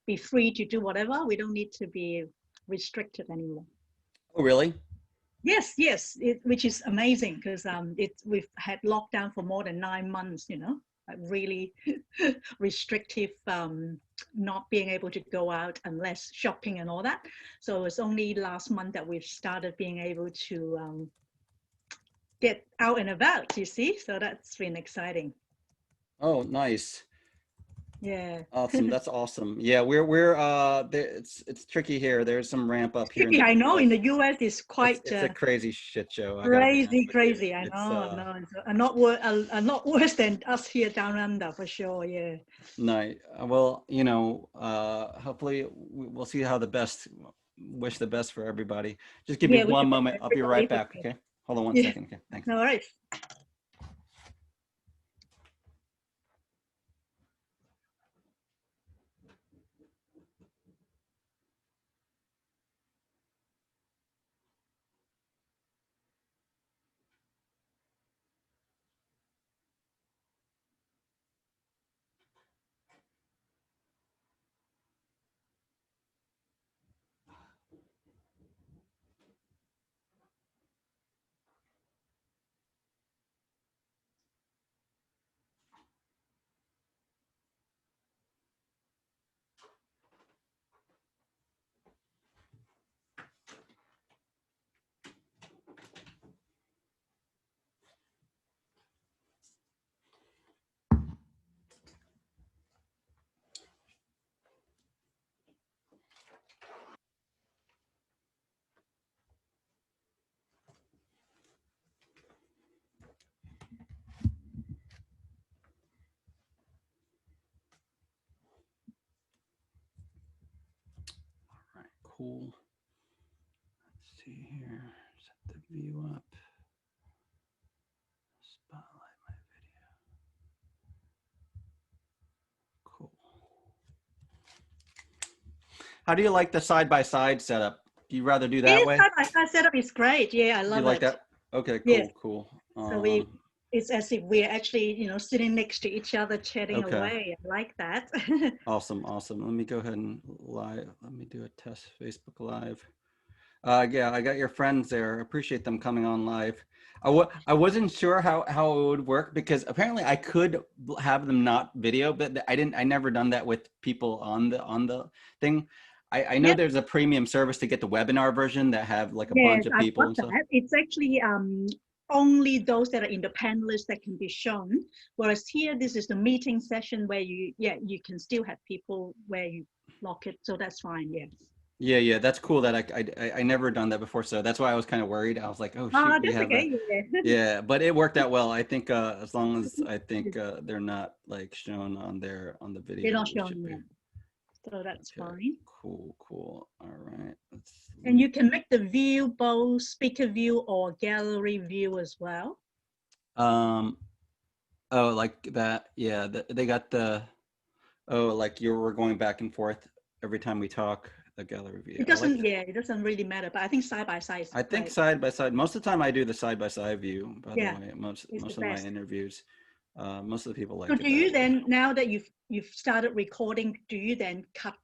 be free to do whatever. We don't need to be restricted anymore. Oh, really? Yes, yes, which is amazing because we've had lockdown for more than 9 months, you know, really restrictive, not being able to go out unless shopping and all that. So it's only last month that we've started being able to get out and about, you see, so that's been exciting. Oh, nice. Yeah. Awesome. That's awesome. Yeah, it's tricky here. There's some ramp up here in the I know in US. the US it's quite It's a crazy shit show. I gotta be honest with you. crazy. I It's know, no, it's a lot worse than us here down under for sure. Yeah. no. Well, you know, hopefully we'll see how wish the best for everybody. Just give me Yeah, we one should moment. I'll be right back. Okay. Hold on one Yeah. second. Okay. Thanks. All right. All right. Cool. Let's see here. Set the view up. Spotlight my video. Cool. How do you like the side-by-side setup? Do you rather do that Yeah, way? side-by-side setup is great. Yeah, I love You like it. that? Okay, cool, Yes. cool. So it's as if we're actually, you know, sitting next to each other, chatting Okay. away. I like that. Awesome, awesome. Let me go ahead and let me do a test Facebook Live. Yeah, I got your friends there. Appreciate them coming on live. I wasn't sure how it would work because apparently I could have them not video, but I never done that with people on the thing. I know Yep. there's a premium service to get the webinar version that have like a Yes, bunch of I've people got and stuff. that. It's actually only those that are in the panelists that can be shown. Whereas here, this is the meeting session where you can still have people where you lock it. So that's fine. Yes. Yeah, that's cool that I never done that before, so that's why I was kind of worried. I was like, oh shoot, we That's have that. okay. Yeah. Yeah, but it worked out well. I think as long as I think they're not like shown on the They're video, not we showing should be. yet. So that's Okay, fine. cool. All right, And you can make the view both speaker view or gallery view as well. oh, like that. Yeah, they got like we're going back and forth every time we talk. The gallery view. It doesn't really matter, but I think side by side is I think great. side by side. Most of the time, I do the side by side view. By the Yeah, way, most it's the of my best. interviews, most of the people So like it do that you way. then, now that you've started recording, do you then cut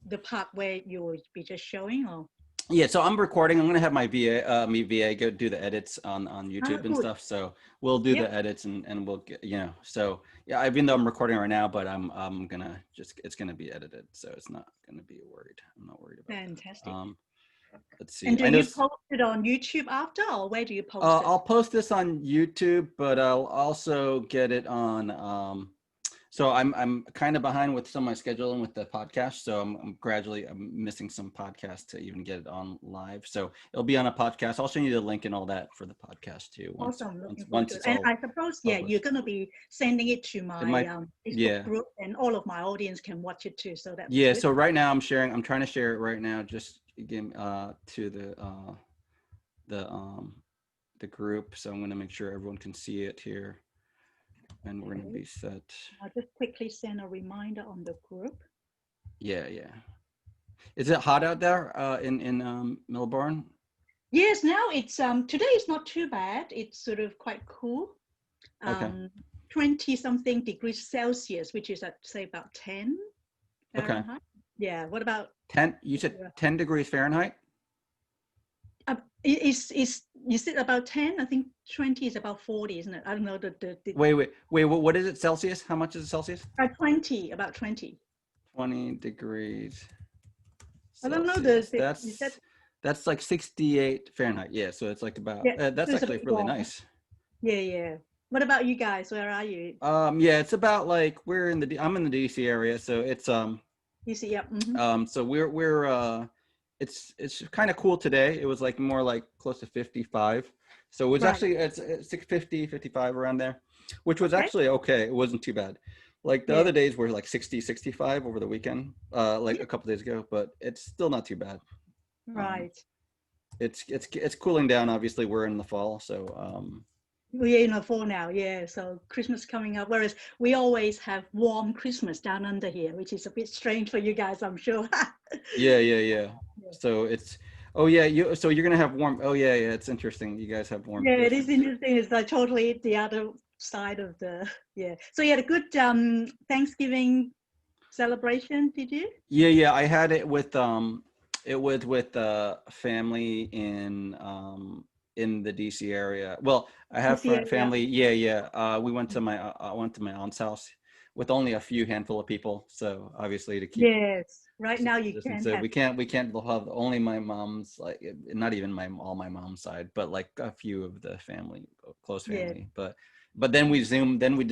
the part where you will be just showing, or? Yeah, so I'm recording. I'm gonna have my VA go do the edits on YouTube and Good. stuff. So we'll do the edits and we'll get, you know. So yeah, even though I'm recording right now, but I'm gonna it's gonna be edited, so it's not gonna be worried. I'm not worried about Fantastic. that. Let's see. And do you post it on YouTube after, or where do you post it? I'll post this on YouTube, but I'll also get it on so I'm kind of behind with some of my scheduling with the podcast. So I'm missing some podcasts to even get it on live. So it'll be on a podcast. I'll show you the link and all that for the podcast too. Awesome. Once it's and all I suppose, you're going to be sending it to my Facebook group, and all of my audience can watch it too. So that's good. So right now I'm trying to share it right now. Just again to the group. So I'm going to make sure everyone can see it here. And we're going to be set. I'll just quickly send a reminder on the group. Yeah. Is it hot out there in Melbourne? Yes, now it's today is not too bad. It's sort of quite cool. 20 something degrees Celsius, which is at say about 10. Okay. Fahrenheit. Yeah. What about 10, you said 10 degrees Fahrenheit? is it about 10? I think 20 is about 40, isn't it? I don't know the Wait, what is it Celsius? How much is it Celsius? 20, about 20. 20 degrees I don't know Celsius. is that, That's like 68 Fahrenheit. Yeah, so it's like about, yeah, that's so it's a actually bit really warmer. nice. Yeah. What about you guys? Where are you? Yeah, it's about like I'm in the DC area, so it's You see, yep. so it's kind of cool today. It was like more like close to 55. So it was Right. actually it's 650, 55 around there, which was Okay. actually okay. It wasn't too bad. Like the Yeah. other days were like 60, 65 over the weekend, like Yeah. a couple days ago, but it's still not too bad. Right. It's cooling down. Obviously, we're in the fall, so We're in the fall now, yeah. So Christmas coming up. Whereas we always have warm Christmas down under here, which is a bit strange for you guys, I'm sure. yeah. So it's so you're gonna have warm. Oh yeah, it's interesting. You guys have warm Yeah, it is Christmas. interesting. It's like totally the other side of the, yeah. So you had a good Thanksgiving celebration, did you? Yeah. I had it with with family in the DC area. Well, I have This year, yeah. family. Yeah. We went to I went to my aunt's house with only a few handful of people. So obviously to keep Yes. Right now you distance. can So have. we can't have only my mom's, like not even all my mom's side, but like a few of the family, close Yeah. family. But then we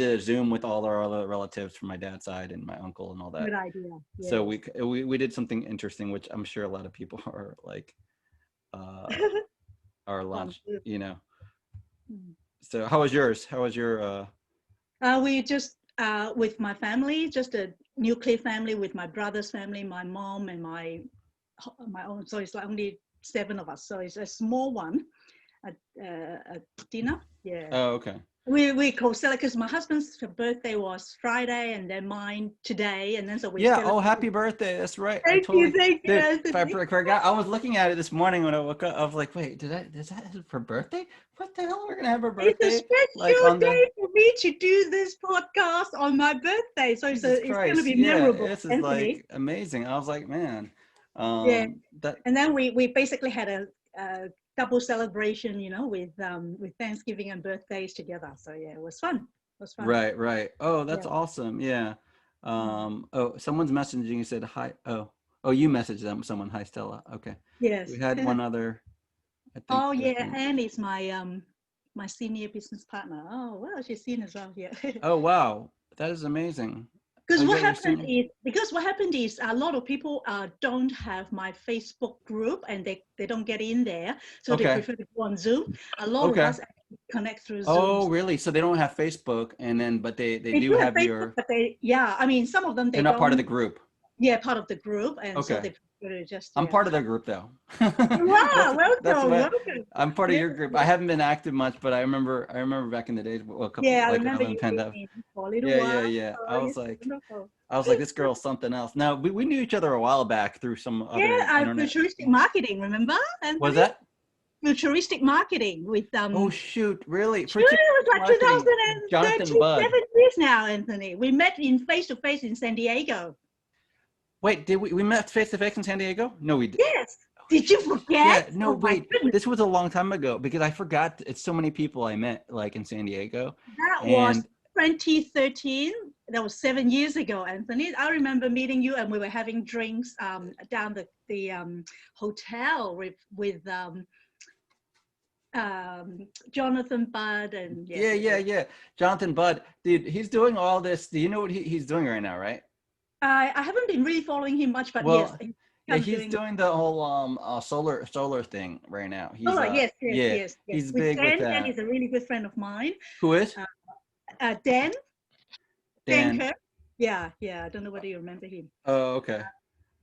did a Zoom with all our other relatives from my dad's side and my uncle and all that. Good idea. So Yes. we did something interesting, which I'm sure a lot of people are like our Fun. lunch, you know. So how was yours? How was your We just with my family, just a nuclear family with my brother's family, my mom and my own. So it's like only 7 of us. So it's a small one at dinner. Yeah. Oh, okay. We co-celebrate because my husband's birthday was Friday and then mine today, and then so we Yeah. Oh, celebrate. happy birthday. That's right. I Thank you, totally did. If I Anthony. forgot, I was looking at it this morning when I woke up. I was like, wait, is that her birthday? What the hell? We're going to have her It's a birthday? Like special on the, day for me to do this podcast on my birthday, so it's Jesus going to Christ. be Yeah. memorable, This is Anthony. like amazing. I was like, man, Yeah. that, And then we basically had a double celebration, with Thanksgiving and birthdays together. So yeah, it was fun. It was fun. right. Oh, that's Yeah. awesome. Yeah. Oh, someone's messaging you, said hi. Oh, you messaged them, someone. Hi, Stella. Okay. We Yes. had one other, I think. Oh yeah, Anne is my senior business partner. Oh well, she's seen as well. Yeah. Oh, wow. That is amazing. Oh, Because is what that your happened senior? is a lot of people don't have my Facebook group and they don't get in there, so they Okay. prefer to go on Zoom. A lot of Okay. us actually connect through Zoom. Oh, really? So they don't have Facebook, and then, but they They do do have have Facebook, your, but I mean, some of them they're they not part of the don't. group. Yeah, part of the group, and so Okay. they prefer to just I'm part of the group though. Wow, That's welcome, what welcome. I'm part of Yeah, your group. I haven't been active much, but I remember back in the days, well, a couple, yeah, I like remember around the you with pandemic. me for a little Yeah. while. I Oh, was it's like, wonderful. this girl's something else. Now we knew each other a while back through some Yeah, other internet. futuristic marketing. Remember, Was Anthony? that? Futuristic marketing with Oh shoot, really? Sure, it was like Marketing, Jonathan 2013, Budd. 7 years now, Anthony. We met in face to face in San Diego. Wait, did we met face to face in San Diego? No, we did. Yes. Oh, Did you yeah, forget? no, Oh my wait. goodness. This was a long time ago because I forgot. It's so many people I met like in San Diego, That was and 2013. That was 7 years ago, Anthony. I remember meeting you and we were having drinks down the hotel with Jonathan Budd and yes. yeah. Jonathan Budd, dude, he's doing all this. Do you know what he's doing right now, right? I haven't been really following him much, but yes, Well, he's yeah, kind of he's doing. doing the whole solar thing right now. He's Oh, yes. yeah, he's With big with Dan. Dan that. is a really good friend of mine. Who is? Dan Dan. Kerr. Yeah. I don't know whether you remember him. Oh, okay.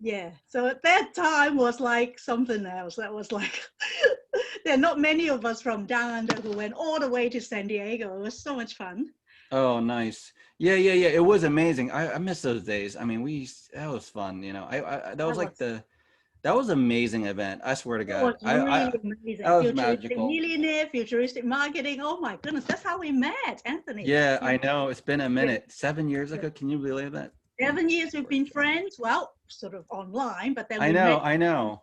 Yeah. So at that time was like something else. That was like there are not many of us from down under who went all the way to San Diego. It was so much fun. Oh, nice. Yeah. It was amazing. I miss those days. I mean, that was fun. You know, that was like that was an amazing event. I swear to It God. was really That amazing. was Futuristic magical. millionaire, futuristic marketing. Oh my goodness, that's how we met, Anthony. Yeah, I know. It's been a Yeah. minute. 7 years ago. Can you believe that? 7 years we've been friends. Well, sort of online, but then I we know, met. I know.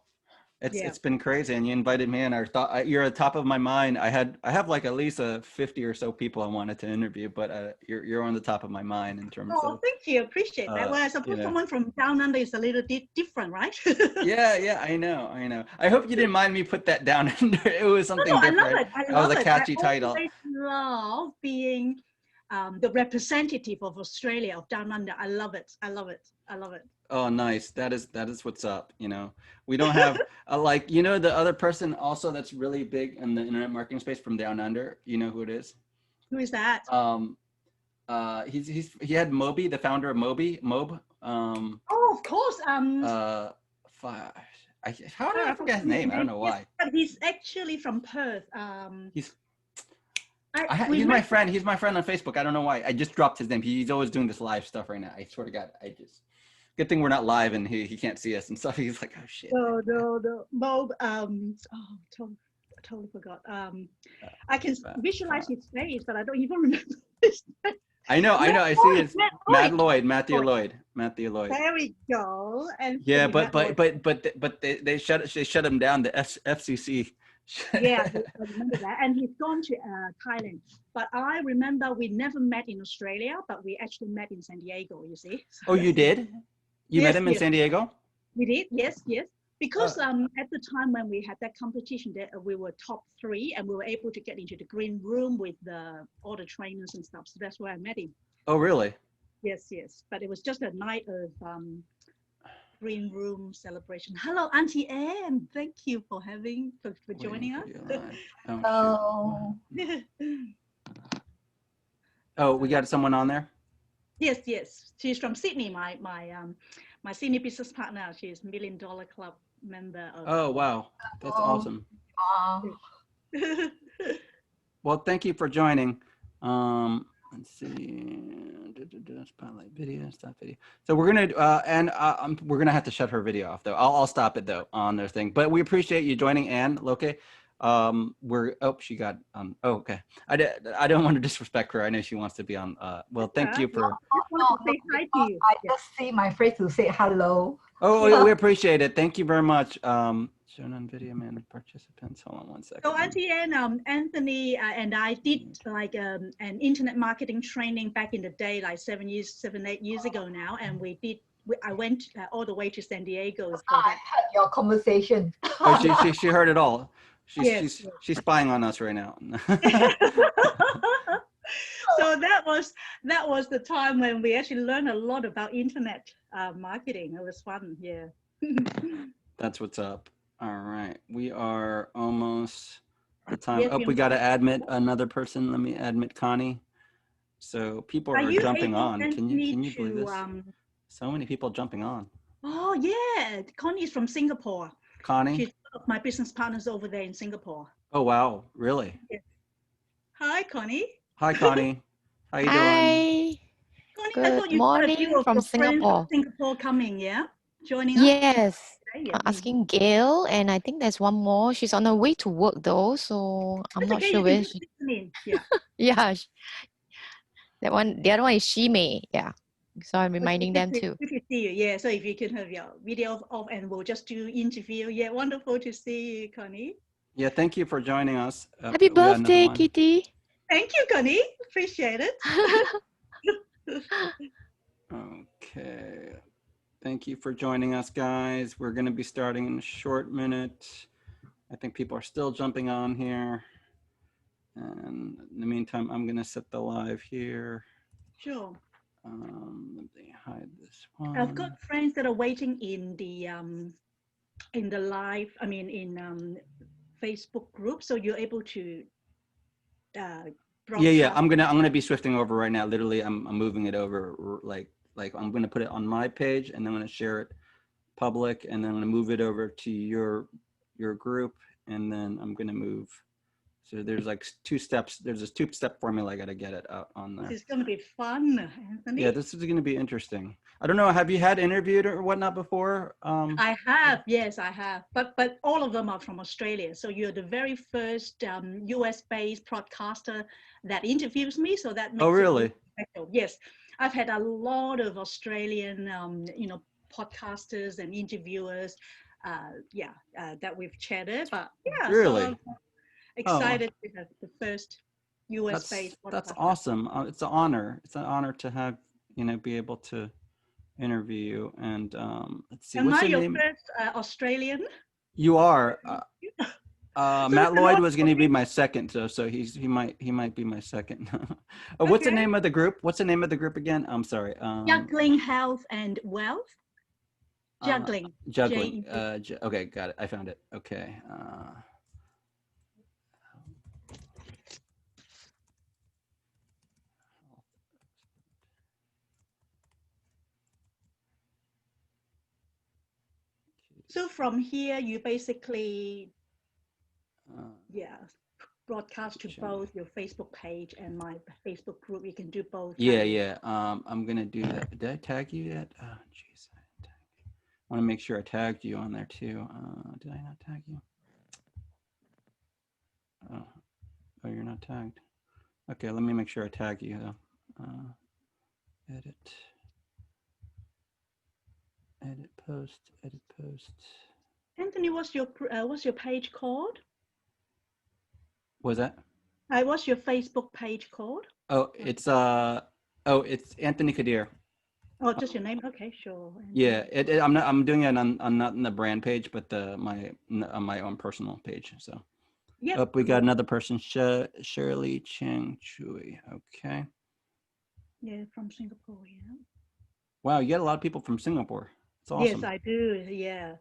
It's been crazy, and you invited me in. I thought you're at the top of my mind. I have like at least 50 or so people I wanted to interview, but you're on the top of my mind in terms Oh, of thank you. Appreciate that. Well, I suppose yeah. someone from down under is a little different, right? Yeah, I know. I hope you didn't mind me put that down. It was something No, I love different. it. I That was love a it. catchy I title. always love being the representative of Australia, of down under. I love it. I love it. I love it. Oh, nice. That is what's up. You know, we don't have like, you know, the other person also that's really big in the internet marketing space from down under. You know who it is? Who is that? He had Moby, the founder of Mob. Oh, of course. How did I forget his name? I don't know why. Yes, but he's actually from Perth. He's He's my friend. He's my friend on Facebook. I don't know why. I just dropped his name. He's always doing this live stuff right now. I swear to God, good thing we're not live and he can't see us and stuff. He's like, oh shit. No. Mob. Totally forgot. I can visualize his face, but I don't even remember his name. I know. I see it. Matthew Lloyd. There we go. And yeah, but they shut him down. The FCC. Yeah, I remember that. And he's gone to Thailand. But I remember we never met in Australia, but we actually met in San Diego, you see. So oh, you did? You met him in San Diego? We did, yes. Because at the time when we had that competition, we were top 3 and we were able to get into the green room with all the trainers and stuff. So that's where I met him. Oh, really? Yes. But it was just a night of green room celebration. Hello, Auntie Anne. Thank you for joining us. Oh. Oh, we got someone on there? Yes. She's from Sydney, my senior business partner. She's $1 Million Club member. Oh, wow. That's awesome. Well, thank you for joining. Let's see. Spotlight video, stop video. So we're gonna have to shut her video off though. I'll stop it though on their thing. But we appreciate you joining, Anne Loke. She got okay. I don't want to disrespect her. I know she wants to be on. Well, thank you for. I just see my face to say hello. Oh, we appreciate it. Thank you very much. Shown on video, man. Participants. Hold on one second. So Auntie Anne, Anthony and I did like an internet marketing training back in the day, like 7, 8 years ago now, and I went all the way to San Diego. I heard your conversation. Oh, she heard it all. She's spying on us right now. So that was the time when we actually learned a lot about internet marketing. It was fun, yeah. That's what's up. All right, we are almost at time. Oh, we got to admit another person. Let me admit Connie. So people are jumping on. Can you believe this? So many people jumping on. Oh yeah, Connie is from Singapore. Connie? She's one of my business partners over there in Singapore. Oh wow, really? Yeah. Hi, Connie. Hi, Connie. How you doing? Hi. Connie, Good I thought you morning from Singapore. Singapore coming, yeah? Joining us? Yes. Yeah. Asking Gail, and I think there's one more. She's on her way to work though, so I'm not sure where she. Yeah. Yeah. The other one is Shimei. Yeah. So I'm reminding them too. Good to see you. Yeah. So if you can have your video off and we'll just do interview. Yeah. Wonderful to see you, Connie. Yeah. Thank you for joining us. Happy birthday, Kitty. Thank you, Connie. Appreciate it. Okay. Thank you for joining us, guys. We're going to be starting in a short minute. I think people are still jumping on here. And in the meantime, I'm going to set the live here. Sure. Let me hide this one. I've got friends that are waiting in the live. I mean, in Facebook group. So you're able to. Yeah. I'm gonna be swifting over right now. Literally, I'm moving it over like I'm going to put it on my page and then I'm going to share it public and then I'm going to move it over to your group and then I'm going to move. So there's like 2 steps. There's this 2-step formula. I got to get it out on there. This is going to be fun, Anthony. Yeah, this is going to be interesting. I don't know. Have you had interviewed or whatnot before? I have. Yes, I have. But all of them are from Australia. So you're the very first US-based broadcaster that interviews me. So that makes oh, really? Yes. I've had a lot of Australian, podcasters and interviewers, that we've chatted. But yeah, Really? so I'm excited to have the first US-based That's podcaster. awesome. It's an honor. It's an honor to have, be able to interview you. And let's see, Am what's I your your name? first Australian? You are. So Matt Lloyd was going to be okay. my second, so he might be my second. What's the name of the group? What's the name of the group again? I'm sorry. Juggling Health and Wealth. Juggling. Juggling. J-E-D. Okay, got it. I found it. Okay. So from here, you basically, broadcast to both your Facebook page and my Facebook group. You can do both. Yeah. I'm gonna do that. Did I tag you yet? Oh, jeez. I want to make sure I tagged you on there too. Did I not tag you? Oh, you're not tagged. Okay, let me make sure I tag you though. Edit post. Anthony, what's your page called? Was that? What's your Facebook page called? Oh, it's Anthony Kadir. Oh, just your name. Okay, sure. Yeah, I'm doing it on not in the brand page, but on my own personal page. So. Yeah. Oh, we got another person, Shirley Cheng Chui. Okay. Yeah, from Singapore. Yeah. Wow, you got a lot of people from Singapore. It's awesome. Yes, I do. Yeah.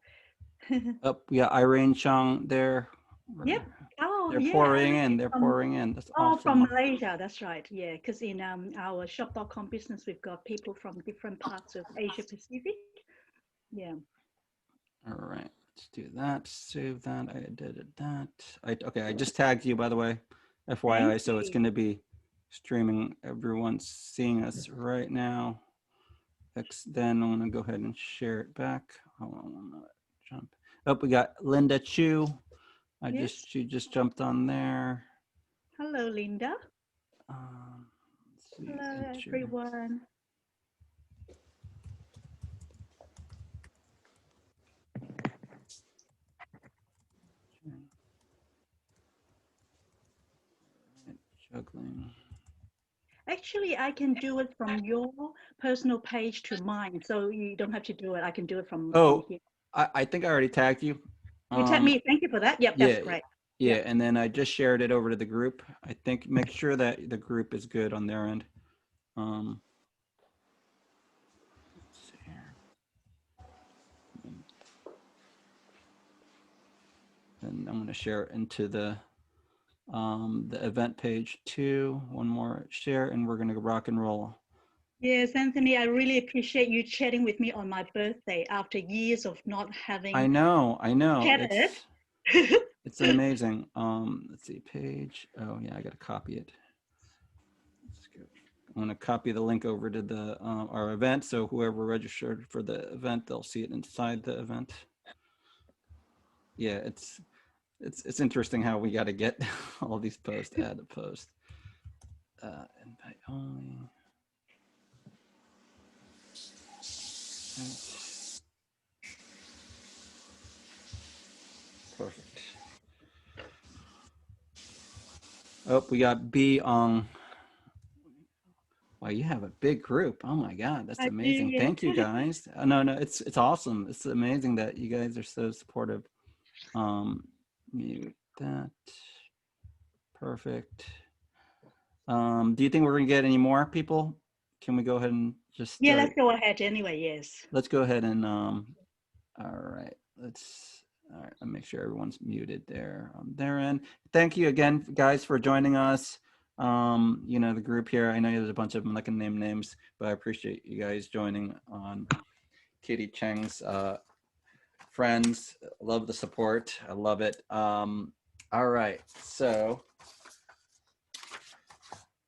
We got Irene Chang there. Yep. Oh, they're yeah. pouring in. They're pouring in. That's awesome. From Malaysia. That's right. Yeah, because in our shop.com business, we've got people from different parts of Asia Pacific. Yeah. All right. Let's do that. Save that. I edited that. Okay. I just tagged you, by the way, FYI. So it's going to be streaming. Everyone's seeing us right now. Then I'm going to go ahead and share it back. Hold on. Jump. Oh, we got Linda Chu. She just jumped on there. Hello, Linda. Let's see. Hello, everyone. Juggling. Actually, I can do it from your personal page to mine, so you don't have to do it. I can do it from here. I think I already tagged you. You tagged me. Thank you for that. Yep, that's great. Yeah, and then I just shared it over to the group. I think make sure that the group is good on their end. Let's see here. And I'm going to share it into the event page too. One more share, and we're going to rock and roll. Yes, Anthony, I really appreciate you chatting with me on my birthday after years of not having. I know. Chatted. It's amazing. Let's see, page. Oh yeah, I got to copy it. Let's go. I'm going to copy the link over to the our event, so whoever registered for the event, they'll see it inside the event. Yeah, it's interesting how we got to get all these posts. Add a post. Invite only. Perfect. Oh, we got B on. Wow, you have a big group. Oh my God, that's amazing. Thank you guys. No, it's awesome. It's amazing that you guys are so supportive. Mute that. Perfect. Do you think we're gonna get any more people? Can we go ahead and just Yeah, let's go ahead anyway. Yes. Let's go ahead and all right. I'll make sure everyone's muted there on their end. Thank you again, guys, for joining us. The group here. I know there's a bunch of them. I'm not gonna name names, but I appreciate you guys joining on Kitty Cheng's friends. Love the support. I love it. All right, so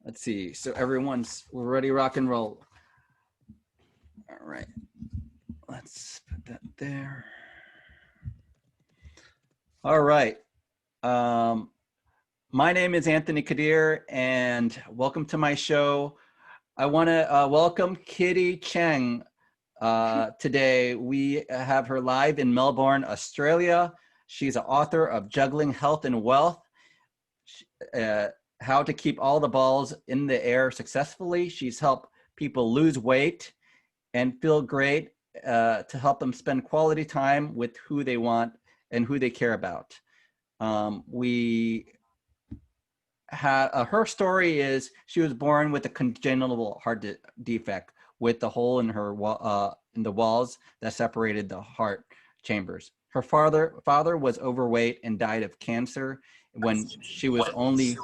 let's see. So we're ready, rock and roll. All right, let's put that there. All right. My name is Anthony Kadir, and welcome to my show. I want to welcome Kitty Cheng. Today, we have her live in Melbourne, Australia. She's an author of Juggling Health and Wealth, How to Keep All the Balls in the Air Successfully. She's helped people lose weight and feel great to help them spend quality time with who they want and who they care about. Her story is she was born with a congenital heart defect with the hole in her in the walls that separated the heart chambers. Her father was overweight and died of cancer when she was only he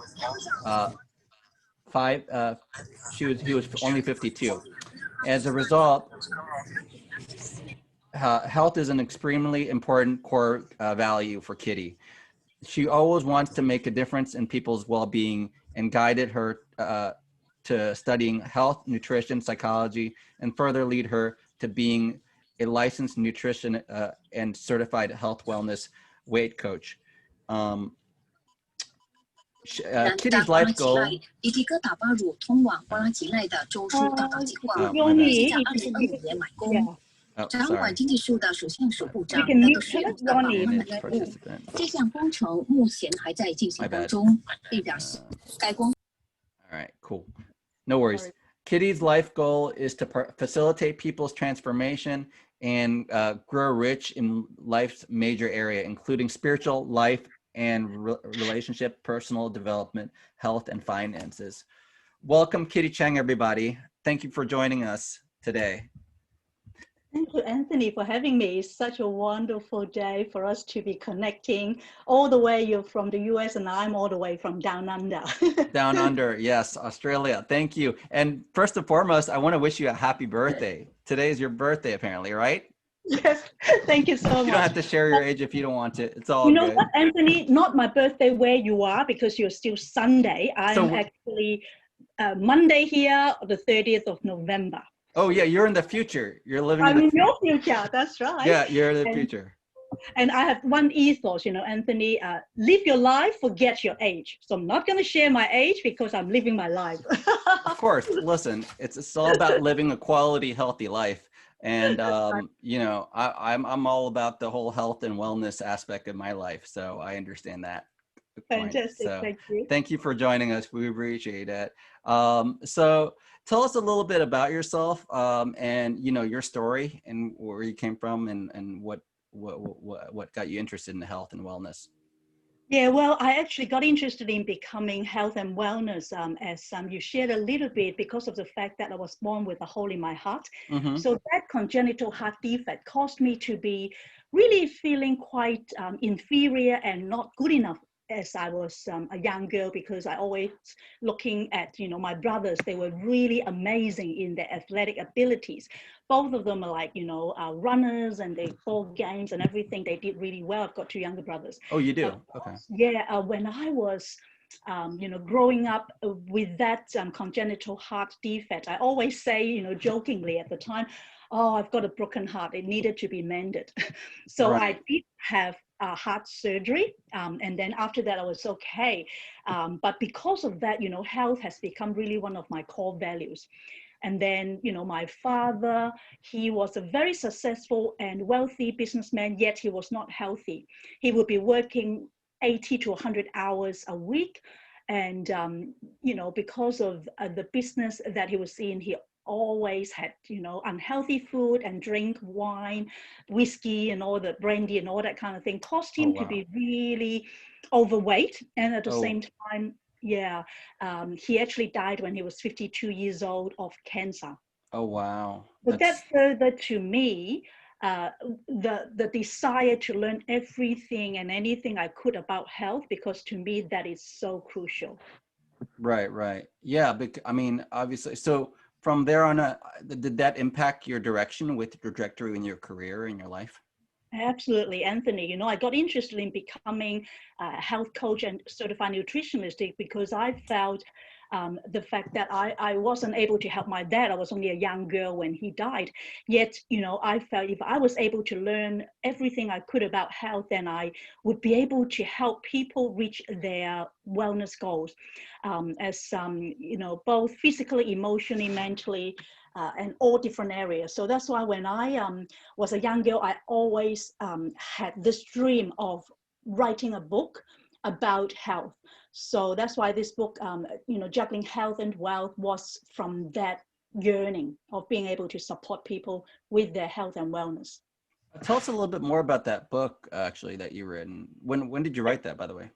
was only 52. As a result, health is an extremely important core value for Kitty. She always wants to make a difference in people's well-being and guided her to studying health, nutrition, psychology, and further lead her to being a licensed nutrition and certified health wellness weight coach. Kitty's life goal. Oh, sorry. We can mute Ronnie. My bad. All right, cool. No worries. Sorry. Kitty's life goal is to facilitate people's transformation and grow rich in life's major area, including spiritual life and relationship, personal development, health, and finances. Welcome, Kitty Cheng, everybody. Thank you for joining us today. Thank you, Anthony, for having me. It's such a wonderful day for us to be connecting all the way. You're from the US and I'm all the way from down under. Down under, yes, Australia. Thank you. And first and foremost, I want to wish you a happy birthday. Today is your birthday, apparently, right? Yes, thank you so much. You don't have to share your age if you don't want to. It's all good. You know good. what, Anthony? Not my birthday where you are because you're still Sunday. I'm actually Monday here, the 30th of November. Oh yeah, you're in the future. You're living in your future, that's right. Yeah, you're in the future. And I have one ethos, you know, Anthony, live your life, forget your age. So I'm not going to share my age because I'm living my life. Of course, listen, it's all about living a quality, healthy life. And, you know, I'm all about the whole health and wellness aspect of my life. So I understand that. Fantastic, so, thank you. Thank you for joining us. We appreciate it. So tell us a little bit about yourself and, you know, your story and where you came from and what got you interested in health and wellness. Yeah, well, I actually got interested in becoming health and wellness as you shared a little bit because of the fact that I was born with a hole in my heart. Mm-hmm. So that congenital heart defect caused me to be really feeling quite inferior and not good enough as I was a young girl, because I always looking at, you know, my brothers, they were really amazing in their athletic abilities. Both of them are like, you know, runners and they fought games and everything. They did really well. I've got two younger brothers. Oh, you do? Okay. Yeah, when I was, you know, growing up with that congenital heart defect, I always say, you know, jokingly at the time, oh, I've got a broken heart. It needed to be mended. So right. I did have heart surgery. And then after that, I was okay. But because of that, you know, health has become really one of my core values. And then, you know, my father, he was a very successful and wealthy businessman, yet he was not healthy. He would be working 80 to 100 hours a week. And, you know, because of the business that he was in, he always had, you know, unhealthy food and drink wine, whiskey and all the brandy and all that kind of thing, caused him to be really overweight. And at the same time, yeah, he actually died when he was 52 years old of cancer. Oh, wow. But that further to me, the desire to learn everything and anything I could about health, because to me, that is so crucial. Right, right. Yeah, but I mean, obviously, so from there on, did that impact your direction with the trajectory in your career, in your life? Absolutely, Anthony. You know, I got interested in becoming a health coach and certified nutritionist because I felt the fact that I wasn't able to help my dad. I was only a young girl when he died. Yet, I felt if I was able to learn everything I could about health, then I would be able to help people reach their wellness goals, both physically, emotionally, mentally, and all different areas. So that's why when I was a young girl, I always had this dream of writing a book about health. So that's why this book, Juggling Health and Wealth, was from that yearning of being able to support people with their health and wellness. Tell us a little bit more about that book, actually, that you written. When did you write that, by the way?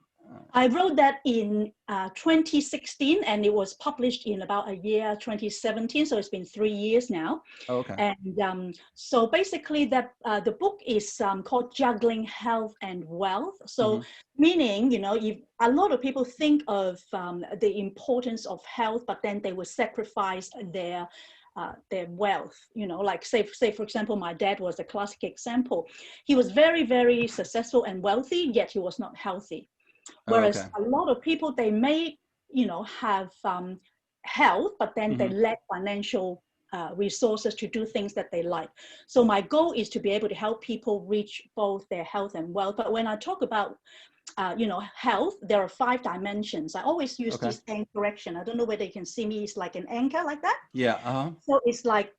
I wrote that in 2016, and it was published in about a year, 2017. So it's been 3 years now. Oh, okay. And so basically, the book is called Juggling Health and Wealth. So meaning, if a lot of people think of the importance of health, but then they will sacrifice their wealth, like say for example, my dad was a classic example. He was very, very successful and wealthy, yet he was not healthy. Whereas a lot of people, they may, have health, but then they lack financial resources to do things that they like. So my goal is to be able to help people reach both their health and wealth. But when I talk about, health, there are 5 dimensions. I always use this anchor correction. I don't know whether you can see me. It's like an anchor like that. Yeah. So it's like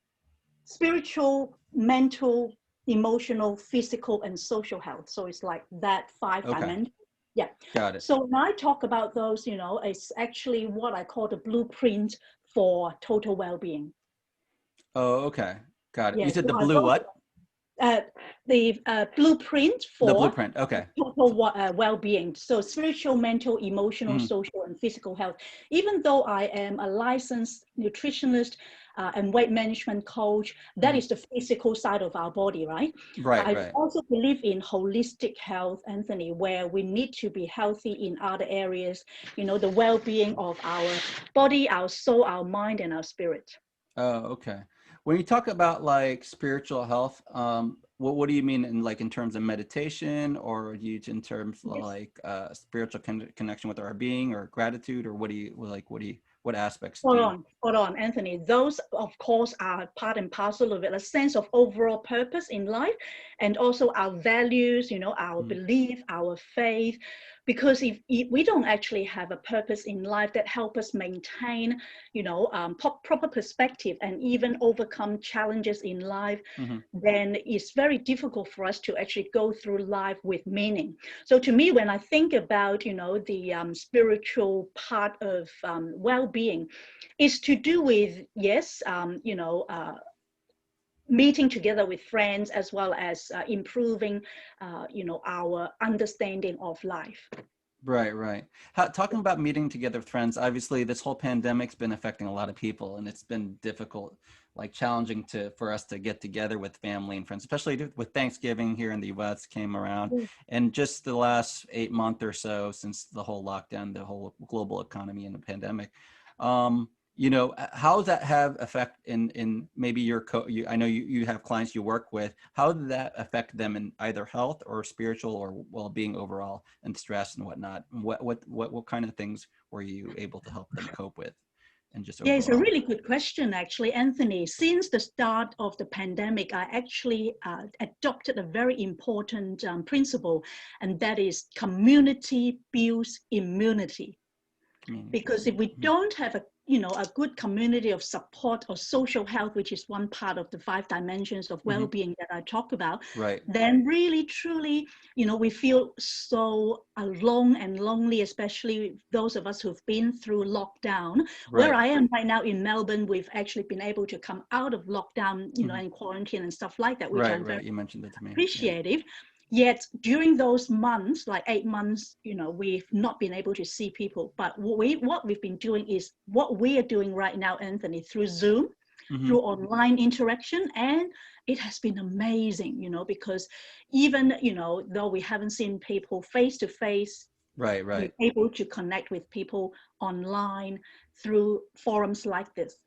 spiritual, mental, emotional, physical, and social health. So it's like that 5 dimensions. Yeah. Got it. So when I talk about those, it's actually what I call the blueprint for total well-being. Oh, okay. Got it. Yeah, You said so the blue what? The blueprint for the blueprint. Okay. total well-being. So spiritual, mental, emotional, social, and physical health. Even though I am a licensed nutritionist and weight management coach, that is the physical side of our body, right? I also believe in holistic health, Anthony, where we need to be healthy in other areas, the well-being of our body, our soul, our mind, and our spirit. Oh, okay. When you talk about like spiritual health, what do you mean in terms of meditation, or in terms of like spiritual connection with our being, or gratitude, or what aspects? Hold on, Anthony. Those, of course, are part and parcel of it, a sense of overall purpose in life, and also our values, our belief, our faith. Because if we don't actually have a purpose in life that help us maintain, proper perspective and even overcome challenges in life, then it's very difficult for us to actually go through life with meaning. So to me, when I think about, the spiritual part of well-being, is to do with, meeting together with friends, as well as improving, our understanding of life. Right. Talking about meeting together with friends, obviously this whole pandemic's been affecting a lot of people, and it's been difficult, challenging for us to get together with family and friends, especially with Thanksgiving here in the US came around, and just the last 8 months or so since the whole lockdown, the whole global economy and the pandemic. How does that have effect in maybe I know you have clients you work with. How did that affect them in either health or spiritual or well-being overall, and stress and whatnot? What kind of things were you able to help them cope with? And just overall? Yeah, it's a really good question, actually, Anthony. Since the start of the pandemic, I actually adopted a very important principle, and that is community builds immunity. Because if we don't have a good community of support or social health, which is one part of the 5 dimensions of well-being that I talk about, then really, truly, we feel so alone and lonely, especially those of us who've been through lockdown. Where I am right now in Melbourne, we've actually been able to come out of lockdown, and quarantine and stuff like that, which I'm very you mentioned it to me. appreciative. Yet during those months, like 8 months, we've not been able to see people. But what we've been doing is what we are doing right now, Anthony, through Zoom, through online interaction. And it has been amazing, because even, though we haven't seen people face to face, we're able to connect with people online through forums like this.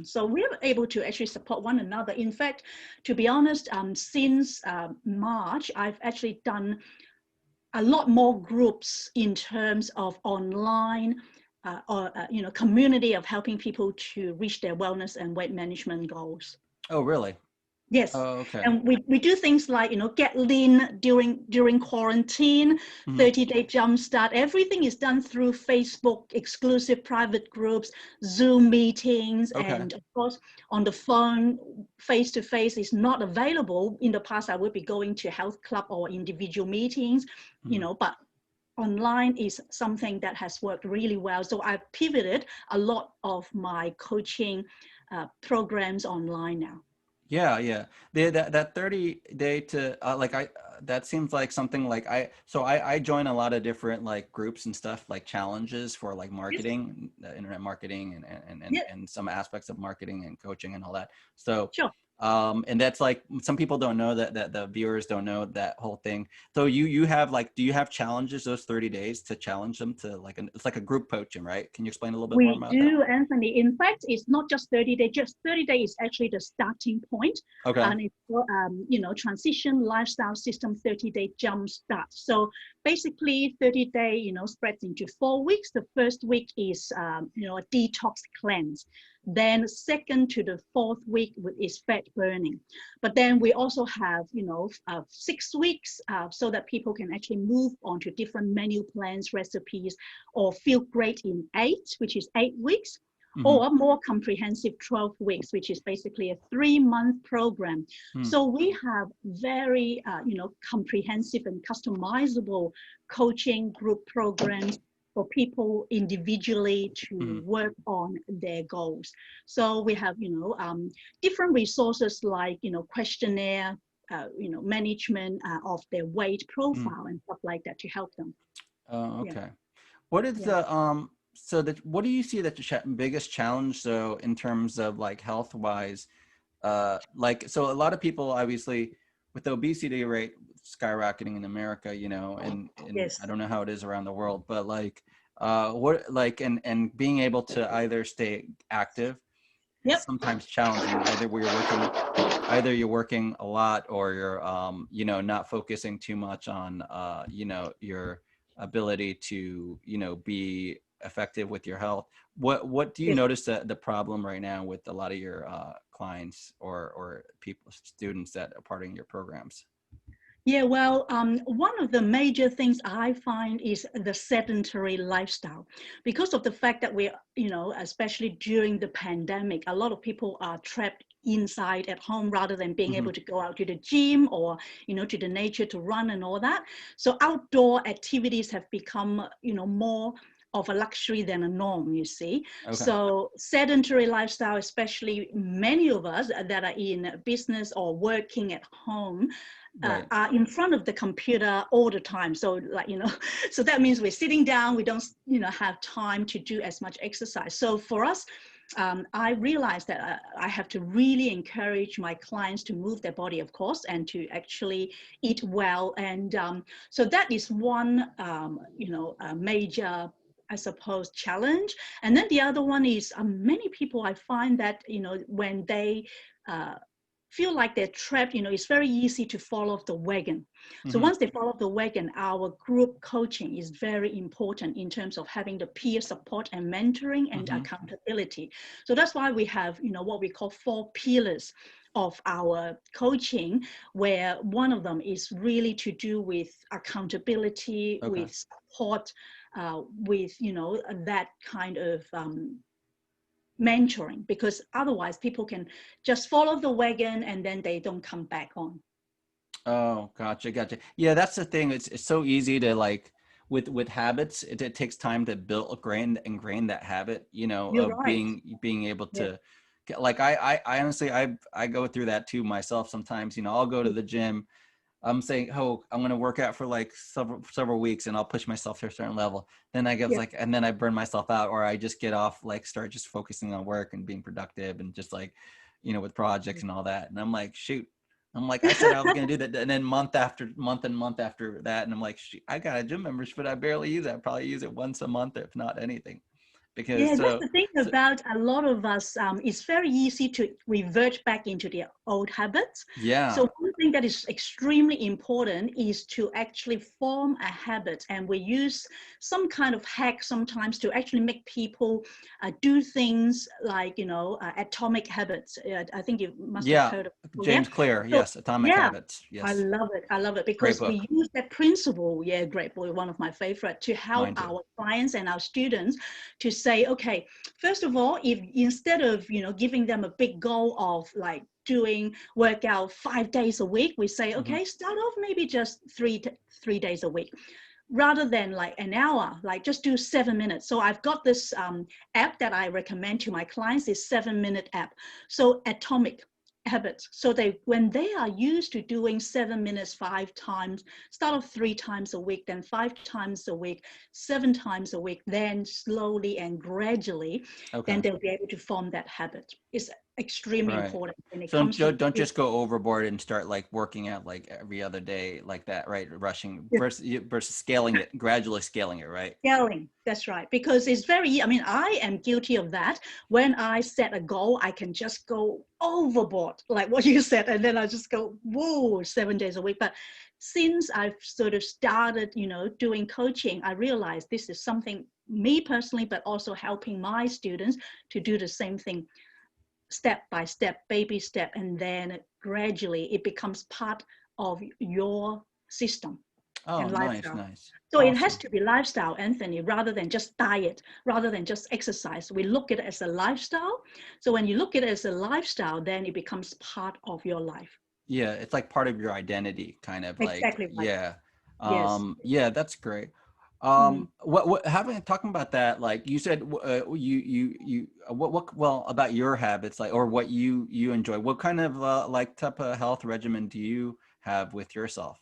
So we're able to actually support one another. In fact, to be honest, since March, I've actually done a lot more groups in terms of online community of helping people to reach their wellness and weight management goals. Oh, really? Yes. Oh, okay. And we do things like, get lean during quarantine, 30-day jumpstart. Everything is done through Facebook, exclusive private groups, Zoom meetings, and of course, on the phone, face-to-face is not available. In the past, I would be going to health club or individual meetings, but online is something that has worked really well. So I've pivoted a lot of my coaching programs online now. Yeah. That 30-day to that seems like something like I join a lot of different like groups and stuff, like challenges for like marketing, internet marketing and some aspects of marketing and coaching and all that. So sure. And that's like, some people don't know that the viewers don't know that whole thing. So you have like, do you have challenges those 30 days to challenge them to like, it's like a group coaching, right? Can you explain a little bit more about that? We do, Anthony. In fact, it's not just 30 days, just 30 days is actually the starting point. Okay. And it's for, transition lifestyle system 30-day jump start. So basically 30-day, spreads into 4 weeks. The first week is, a detox cleanse. Then second to the fourth week is fat burning. But then we also have, 6 weeks so that people can actually move on to different menu plans, recipes, or feel great in 8, which is 8 weeks, or a more comprehensive 12 weeks, which is basically a 3-month program. So we have very, comprehensive and customizable coaching group programs for people individually to work on their goals. So we have, different resources like, questionnaire, management of their weight profile and stuff like that to help them. Oh, okay. Yeah. What is the, what do you see that the biggest challenge though, in terms of like health-wise? So a lot of people, obviously, with the obesity rate skyrocketing in America, and yes. I don't know how it is around the world, but like, and being able to either stay active, yep. is sometimes challenging. Either you're working a lot, or you're, not focusing too much on, your ability to, be effective with your health. What do you notice that the problem right now with a lot of your clients or people, students that are part of your programs? Yeah, well, one of the major things I find is the sedentary lifestyle. Because of the fact that we, especially during the pandemic, a lot of people are trapped inside at home rather than being able to go out to the gym or, to the nature to run and all that. So outdoor activities have become, more of a luxury than a norm, you see. Okay. So sedentary lifestyle, especially many of us that are in business or working at home, right. Are in front of the computer all the time. So so that means we're sitting down, we don't, have time to do as much exercise. So for us, I realized that I have to really encourage my clients to move their body, of course, and to actually eat well. And so that is one, major, I suppose, challenge. And then the other one is many people, I find that, when they feel like they're trapped, it's very easy to fall off the wagon. So once they fall off the wagon, our group coaching is very important in terms of having the peer support and mentoring and accountability. So that's why we have, what we call 4 pillars of our coaching, where one of them is really to do with accountability, with support, with, that kind of mentoring, because otherwise people can just follow the wagon and then they don't come back on. Oh, gotcha. Yeah, that's the thing. It's so easy to like with habits. It takes time to ingrain that habit. You're of right. being able to get, like I honestly I go through that too myself sometimes. I'll go to the gym. I'm saying, I'm going to work out for like several weeks and I'll push myself to a certain level. Then I get and then I burn myself out, or I just get off, like start just focusing on work and being productive and just like, with projects and all that. And I'm like, shoot, I said I was going to do that. And then month after that. And I'm like, shoot, I got a gym membership, but I barely use it. I probably use it once a month, if not anything. Because Yeah, that's the thing about a lot of us. It's very easy to revert back into the old habits. yeah. So one thing that is extremely important is to actually form a habit, and we use some kind of hack sometimes to actually make people do things like atomic habits. I think you must have heard of it. James Clear, So, yes, Atomic yeah, Habits. Yes. I love it. I love it Great because book. we use that principle. Yeah, great book, one of my favorite, to help our clients and our students to say, okay, first of all, if instead of giving them a big goal of like doing workout 5 days a week, we say, okay, start off maybe just three days a week, rather than like an hour, like just do 7 minutes. So I've got this app that I recommend to my clients, this 7-minute app. So Atomic Habits. So when they are used to doing 7 minutes 5 times, start off 3 times a week, then 5 times a week, 7 times a week, then slowly and gradually, then they'll be able to form that habit. It's extremely important when it comes to don't just go overboard and start like working out like every other day like that, right? Rushing versus scaling it, gradually scaling it, right? Scaling, that's right. Because it's I am guilty of that. When I set a goal, I can just go overboard, like what you said, and then I just go, whoa, 7 days a week. But since I've sort of started, doing coaching, I realized this is something, me personally, but also helping my students to do the same thing, step by step, baby step, and then gradually it becomes part of your system and lifestyle. Nice. So it has to be lifestyle, Anthony, rather than just diet, rather than just exercise. We look at it as a lifestyle. So when you look at it as a lifestyle, then it becomes part of your life. Yeah, it's like part of your identity, kind of like, Exactly right. yeah. Yes. Yeah, that's great. Talking about that, like you said, well, about your habits, like, or what you enjoy, what kind of like type of health regimen do you have with yourself?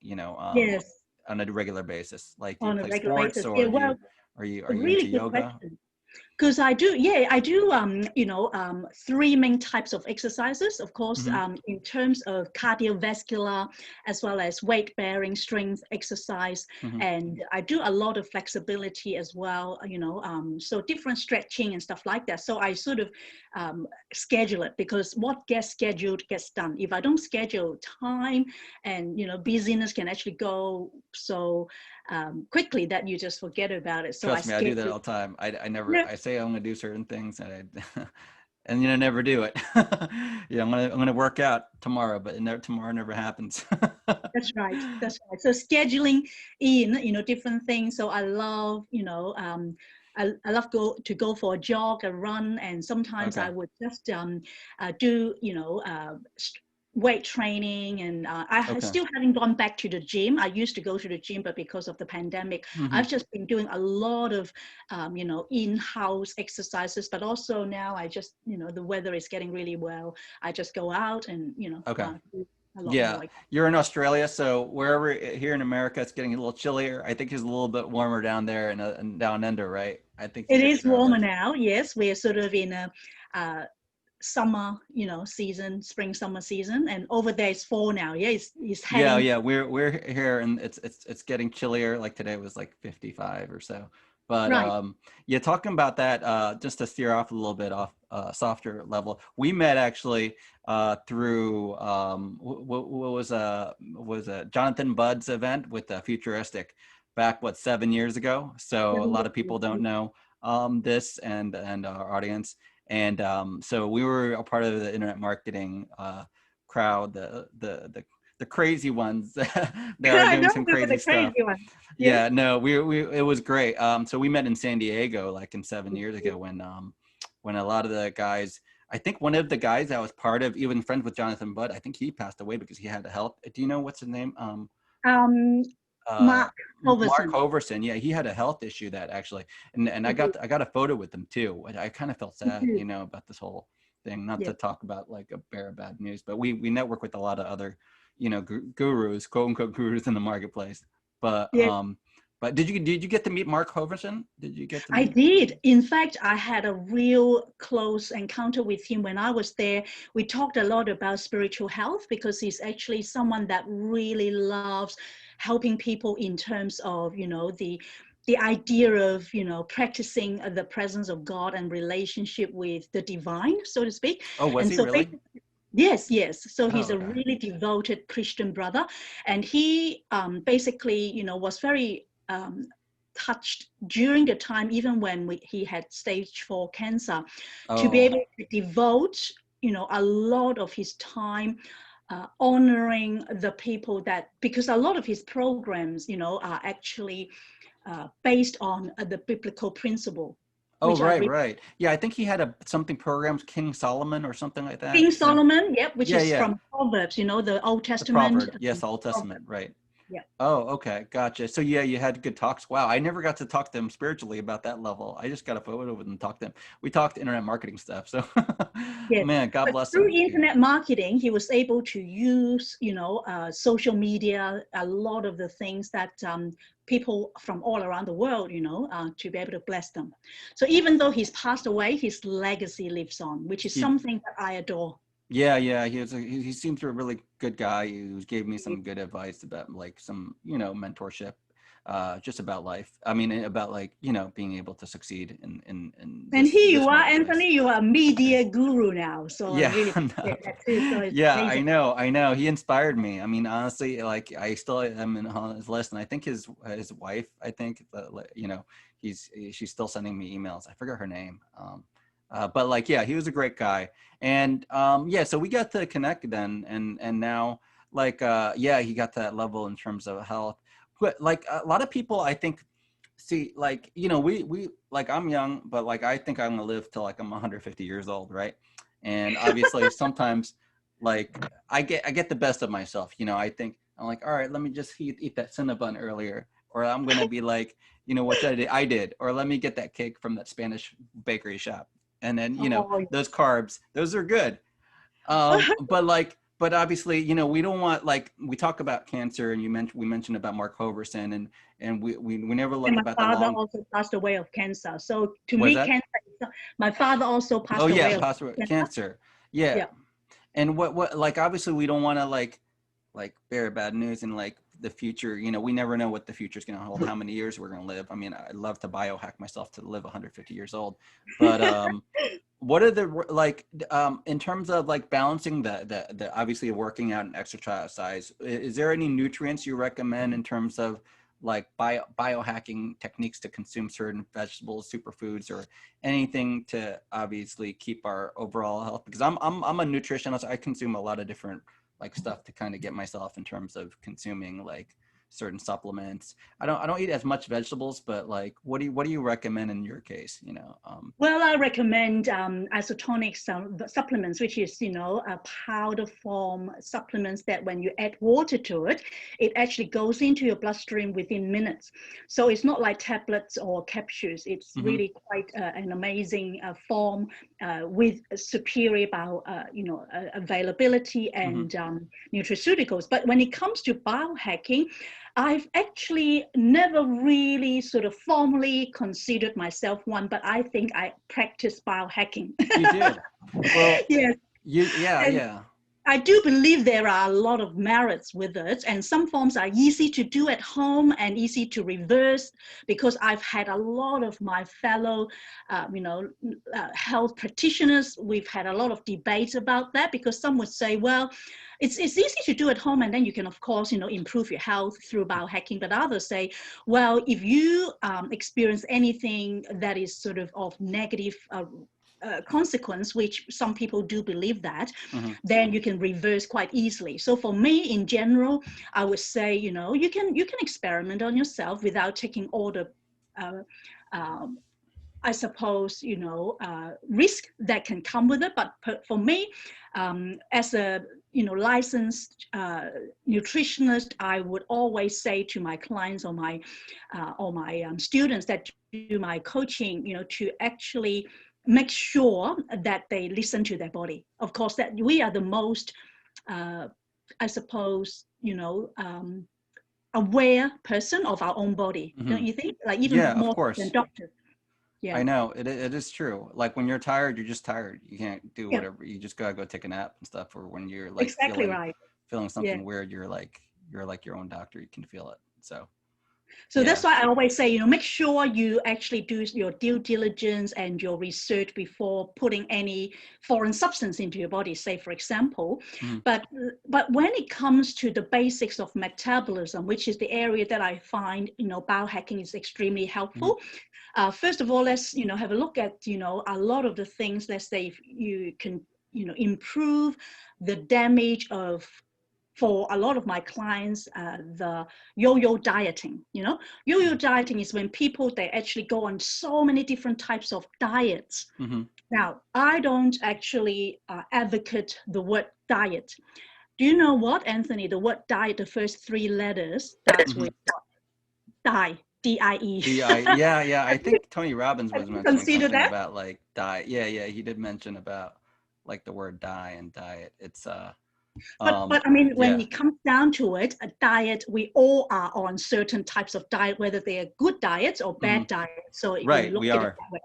Yes. On a regular basis, like do you On a play regular sports, basis. or Yeah, well, are you really into good yoga? question. Because I do 3 main types of exercises, of course, in terms of cardiovascular, as well as weight bearing, strength exercise. And I do a lot of flexibility as well, so different stretching and stuff like that. So I sort of schedule it, because what gets scheduled gets done. If I don't schedule time, and busyness can actually go so quickly that you just forget about it. So Trust me, I do that all the time. I say I'm gonna do certain things, and and never do it. Yeah, I'm gonna work out tomorrow, but tomorrow never happens. That's right. So scheduling in different things. So I love I love to go for a jog, a run, and sometimes I would just do weight training, and I still haven't gone back to the gym. I used to go to the gym, but because of the pandemic, I've just been doing a lot of in-house exercises. But also now I just the weather is getting really well. I just go out and do a lot more. You're in Australia, so wherever here in America, it's getting a little chillier. I think it's a little bit warmer down there and down under, right? I think it is warmer now. Yes, we're sort of in a summer, season, spring summer season, and over there it's fall now. Yeah, it's heading. Yeah. We're here, and it's getting chillier. Like today was like 55 or so. But right. Talking about that, just to steer off a little bit off softer level, we met actually through what was Jonathan Budd's event with Futuristic back 7 years ago. So a lot of people don't know this and our audience. And so we were a part of the internet marketing crowd, the crazy ones that are doing some crazy stuff. Yeah, no, it was great. So we met in San Diego like 7 years ago when a lot of the guys, I think one of the guys that was part of, even friends with Jonathan Budd, I think he passed away because he had a health. Do you know what's his name? Mark Hoverson. Mark Hoverson. Yeah, he had a health issue that actually, and I got a photo with him too. I kind of felt sad, about this whole thing. Not to talk about like a bear of bad news, but we network with a lot of other, gurus, quote unquote gurus in the marketplace. But but did you get to meet Mark Hoverson? Did you get to meet I did. In fact, I had a real close encounter with him when I was there. We talked a lot about spiritual health, because he's actually someone that really loves helping people in terms of, the the idea of, you know, practicing the presence of God and relationship with the divine, so to speak. Oh, was And he so really? yes, yes. So he's Oh, a okay. really devoted Christian brother, and he basically, you know, was very touched during the time, even when he had stage 4 cancer, to be Oh, able to devote, you know, a lot of his time honoring the people that, because a lot of his programs, you know, are actually based on the biblical principle, oh, which are right, right. Yeah, I think he had something programmed, King Solomon or something like that. King Solomon, yep, which Yeah, is yeah. from Proverbs, you know, the Old The Testament. Proverbs. Yes, the Old Testament, Proverbs. right. Yeah. Oh, okay, gotcha. So yeah, you had good talks. Wow, I never got to talk to him spiritually about that level. I just got a photo with him and talked to him. We talked internet marketing stuff. So, Yes, man, God but bless through him. internet marketing, he was able to use, you know, social media, a lot of the things that people from all around the world, you know, to be able to bless them. So even though he's passed away, his legacy lives on, which is He, something that I adore. yeah, yeah, he seems a really good guy. He gave me some good advice about like some, you know, mentorship, just about life. I mean, about like, you know, being able to succeed in And here you this are, marketplace. Anthony, you are a media guru now. So I Yeah, really no. appreciate that too. So it's Yeah, amazing. I know. He inspired me. I mean, honestly, like I still am on his list, and I think his wife, I think, you know, she's still sending me emails. I forget her name. But like, yeah, he was a great guy, and yeah, so we got to connect then, and now, like, yeah, he got to that level in terms of health. But like a lot of people, I think, see, like, you know, we like I'm young, but like I think I'm gonna live till like I'm 150 years old, right? And obviously sometimes like I get the best of myself, you know. I think I'm like, all right, let me just eat that cinnamon earlier, or I'm gonna be like, you know, what I did, or let me get that cake from that Spanish bakery shop, and then, you know, Oh, those carbs, those are good. But obviously, you know, we don't want, like, we talk about cancer, and we mentioned about Mark Hoverson, and we never and look my about the father long. also passed away of cancer. So to Was me, that? cancer, my father also Oh passed yeah, away of possible cancer. cancer. Yeah. Yeah. And what like obviously we don't want to like bear bad news in like the future. You know, we never know what the future is going to hold, how many years we're going to live. I mean, I'd love to biohack myself to live 150 years old, but what are the like in terms of like balancing the obviously working out and exercise, is there any nutrients you recommend in terms of like biohacking techniques to consume certain vegetables, superfoods, or anything to obviously keep our overall health? Because I'm a nutritionist. I consume a lot of different like stuff to kind of get myself in terms of consuming like certain supplements. I don't eat as much vegetables, but like what do you recommend in your case, you know? Well, I recommend isotonic supplements, which is, you know, a powder form supplements that when you add water to it, it actually goes into your bloodstream within minutes. So it's not like tablets or capsules. It's Mm-hmm. really quite an amazing form with superior availability and nutraceuticals. But when it comes to biohacking, I've actually never really sort of formally considered myself one, but I think I practice biohacking. You do. Well, Yes. yeah, And yeah. I do believe there are a lot of merits with it, and some forms are easy to do at home and easy to reverse, because I've had a lot of my fellow, health practitioners. We've had a lot of debates about that, because some would say, well, it's easy to do at home, and then you can, of course, you know, improve your health through biohacking. But others say, well, if you experience anything that is sort of negative consequence, which some people do believe that, then you can reverse quite easily. So for me, in general, I would say, you know, you can experiment on yourself without taking all the I suppose, you know, risk that can come with it. But for me, as a, you know, licensed nutritionist, I would always say to my clients or my students that do my coaching, you know, to actually make sure that they listen to their body. Of course, that we are the most, I suppose, you know, aware person of our own body, don't you think? Like even Yeah, of more than course. doctors. Yeah. I know it is true. Like when you're tired, you're just tired. You can't do Yeah. whatever. You just gotta go take a nap and stuff. Or when you're like Exactly right. feeling Yeah. something weird, you're like your own doctor. You can feel it. So So that's why I always say, make sure you actually do your due diligence and your research before putting any foreign substance into your body, say, for example. But when it comes to the basics of metabolism, which is the area that I find, biohacking is extremely helpful. First of all, let's, have a look at, a lot of the things, let's say, if you can, improve the damage of, for a lot of my clients, the yo-yo dieting. Yo-yo dieting is when people, they actually go on so many different types of diets. Now, I don't actually advocate the word diet. Do you know what, Anthony? The word diet, the first 3 letters, that's with what? Die. D-I-E. Yeah. I think Tony Robbins was mentioning something about like diet. Yeah. He did mention about like the word die and diet. It's But I mean, when it comes down to it, a diet, we all are on certain types of diet, whether they are good diets or bad diets. So when you look at it that way.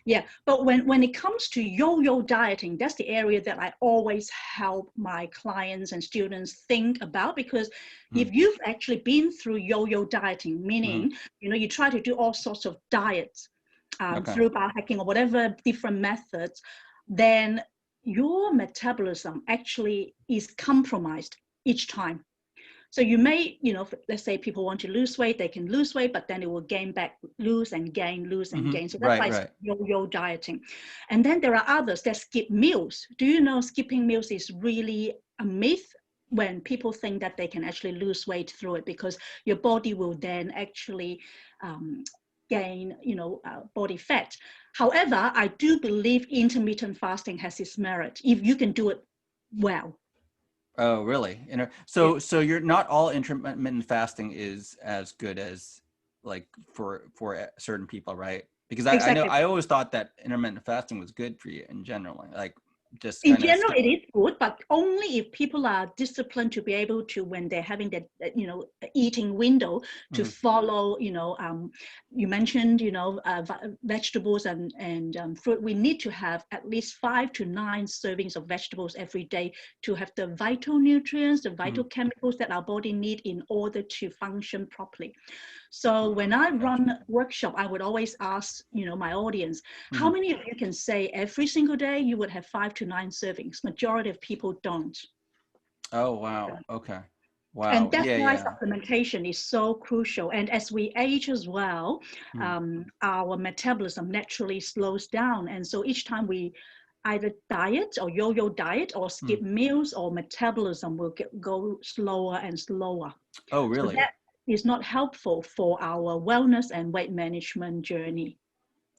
Yeah, but when it comes to yo-yo dieting, that's the area that I always help my clients and students think about, because if you've actually been through yo-yo dieting, meaning, you try to do all sorts of diets through biohacking or whatever different methods, then your metabolism actually is compromised each time. So you may, let's say people want to lose weight, they can lose weight, but then it will gain back, lose and gain, lose and gain. So that's why it's yo-yo dieting. And then there are others that skip meals. Do you know skipping meals is really a myth when people think that they can actually lose weight through it, because your body will then actually gain, body fat. However, I do believe intermittent fasting has its merit if you can do it well. Oh, really? So you're not all intermittent fasting is as good as like for certain people, right? Because I know I always thought that intermittent fasting was good for you in general, like just in general it is good, but only if people are disciplined to be able to, when they're having that eating window, to follow, you mentioned, vegetables and fruit. We need to have at least 5 to 9 servings of vegetables every day to have the vital nutrients, the vital chemicals that our body need in order to function properly. So when I run workshop, I would always ask, my audience, how many of you can say every single day you would have 5 to 9 servings? Majority of people don't. Oh, wow. Okay. Wow. And that's why supplementation is so crucial. And as we age as well, our metabolism naturally slows down. And so each time we either diet or yo-yo diet or skip meals, or metabolism will go slower and slower. Oh, really? So that is not helpful for our wellness and weight management journey.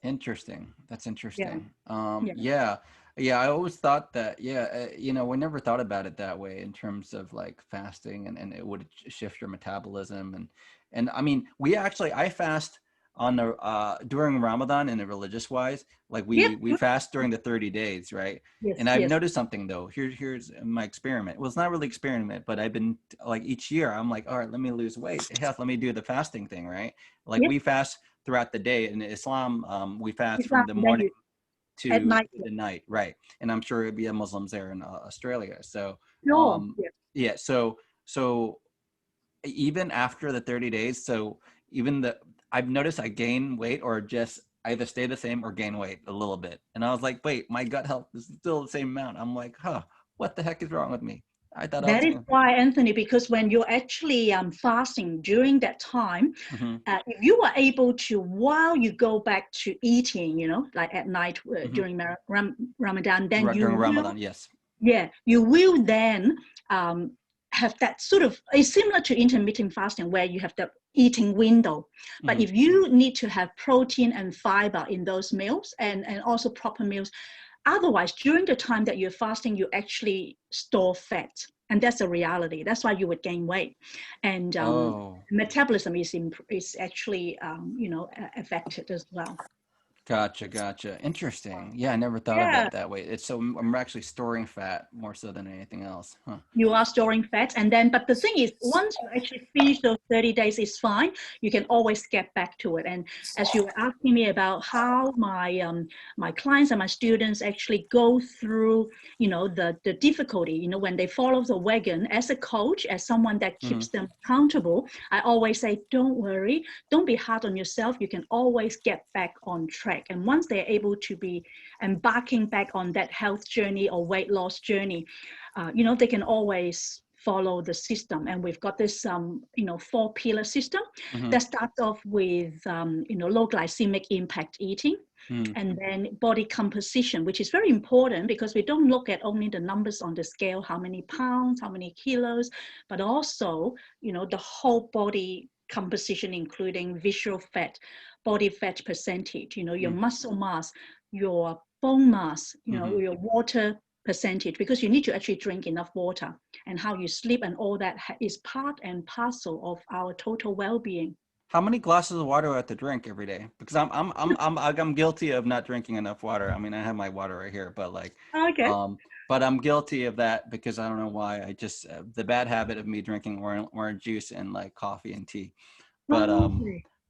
Interesting. That's interesting. Yeah. I always thought that, we never thought about it that way in terms of like fasting and it would shift your metabolism. And I mean, I fast on the, during Ramadan in a religious wise, like we fast during the 30 days, right? Yes, and I've noticed something though. Here's my experiment. Well, it's not really experiment, but I've been like each year I'm like, all right, let me lose weight. Let me do the fasting thing, right? Like we fast throughout the day. In Islam, we fast from the morning to the night, right? And I'm sure it'd be Muslims there in Australia. So so even after the 30 days, so even I've noticed I gain weight or just either stay the same or gain weight a little bit. And I was like, wait, my gut health is still the same amount. I'm like, what the heck is wrong with me? I thought that is why, Anthony, because when you're actually fasting during that time, if you are able to, while you go back to eating, like at night during Ramadan, then you will then have that sort of, it's similar to intermittent fasting where you have the eating window. But if you need to have protein and fiber in those meals and also proper meals, otherwise, during the time that you're fasting, you actually store fat. And that's a reality. That's why you would gain weight. And metabolism is actually, affected as well. Gotcha. Interesting. Yeah, I never thought of Yeah. it that way. It's so I'm actually storing fat more so than anything else. Huh. You are storing fats, and then, but the thing is, once you actually finish those 30 days, it's fine. You can always get back to it. And as you were asking me about how my clients and my students actually go through, the difficulty, when they follow the wagon, as a coach, as someone that keeps them accountable, I always say, don't worry, don't be hard on yourself. You can always get back on track. And once they're able to be embarking back on that health journey or weight loss journey, they can always follow the system. And we've got this, 4-pillar system that starts off with, low glycemic impact eating, and then body composition, which is very important because we don't look at only the numbers on the scale, how many pounds, how many kilos, but also, the whole body composition, including visceral fat, body fat percentage, your muscle mass, your bone mass, your water percentage, because you need to actually drink enough water, and how you sleep and all that is part and parcel of our total well-being. How many glasses of water do I have to drink every day? Because I'm guilty of not drinking enough water. I mean, I have my water right here, but Okay. but I'm guilty of that because I don't know why. I just the bad habit of me drinking orange juice and like coffee and tea. But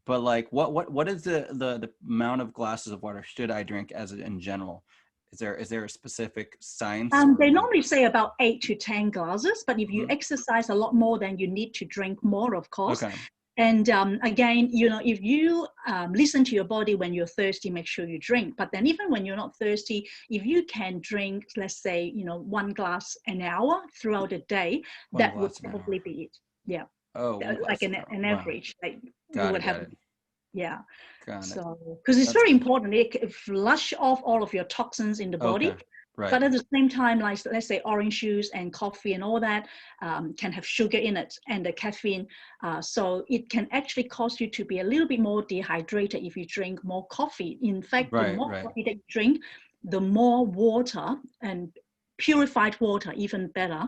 but like what is the amount of glasses of water should I drink in general? Is there a specific science? They normally say about 8 to 10 glasses, but if you exercise a lot more, then you need to drink more, of course. Okay. And again, if you listen to your body when you're thirsty, make sure you drink. But then even when you're not thirsty, if you can drink, let's say, 1 glass an hour throughout the day, that would probably be it. Yeah. Oh, like an average. Like got you would it, have. Got it. Yeah. Got So, because it's very important, it can flush off all of your toxins in the body. Okay. Right. But at the same time, like let's say orange juice and coffee and all that can have sugar in it and the caffeine. So it can actually cause you to be a little bit more dehydrated if you drink more coffee. In fact, the more coffee that you drink, the more water, and purified water, even better,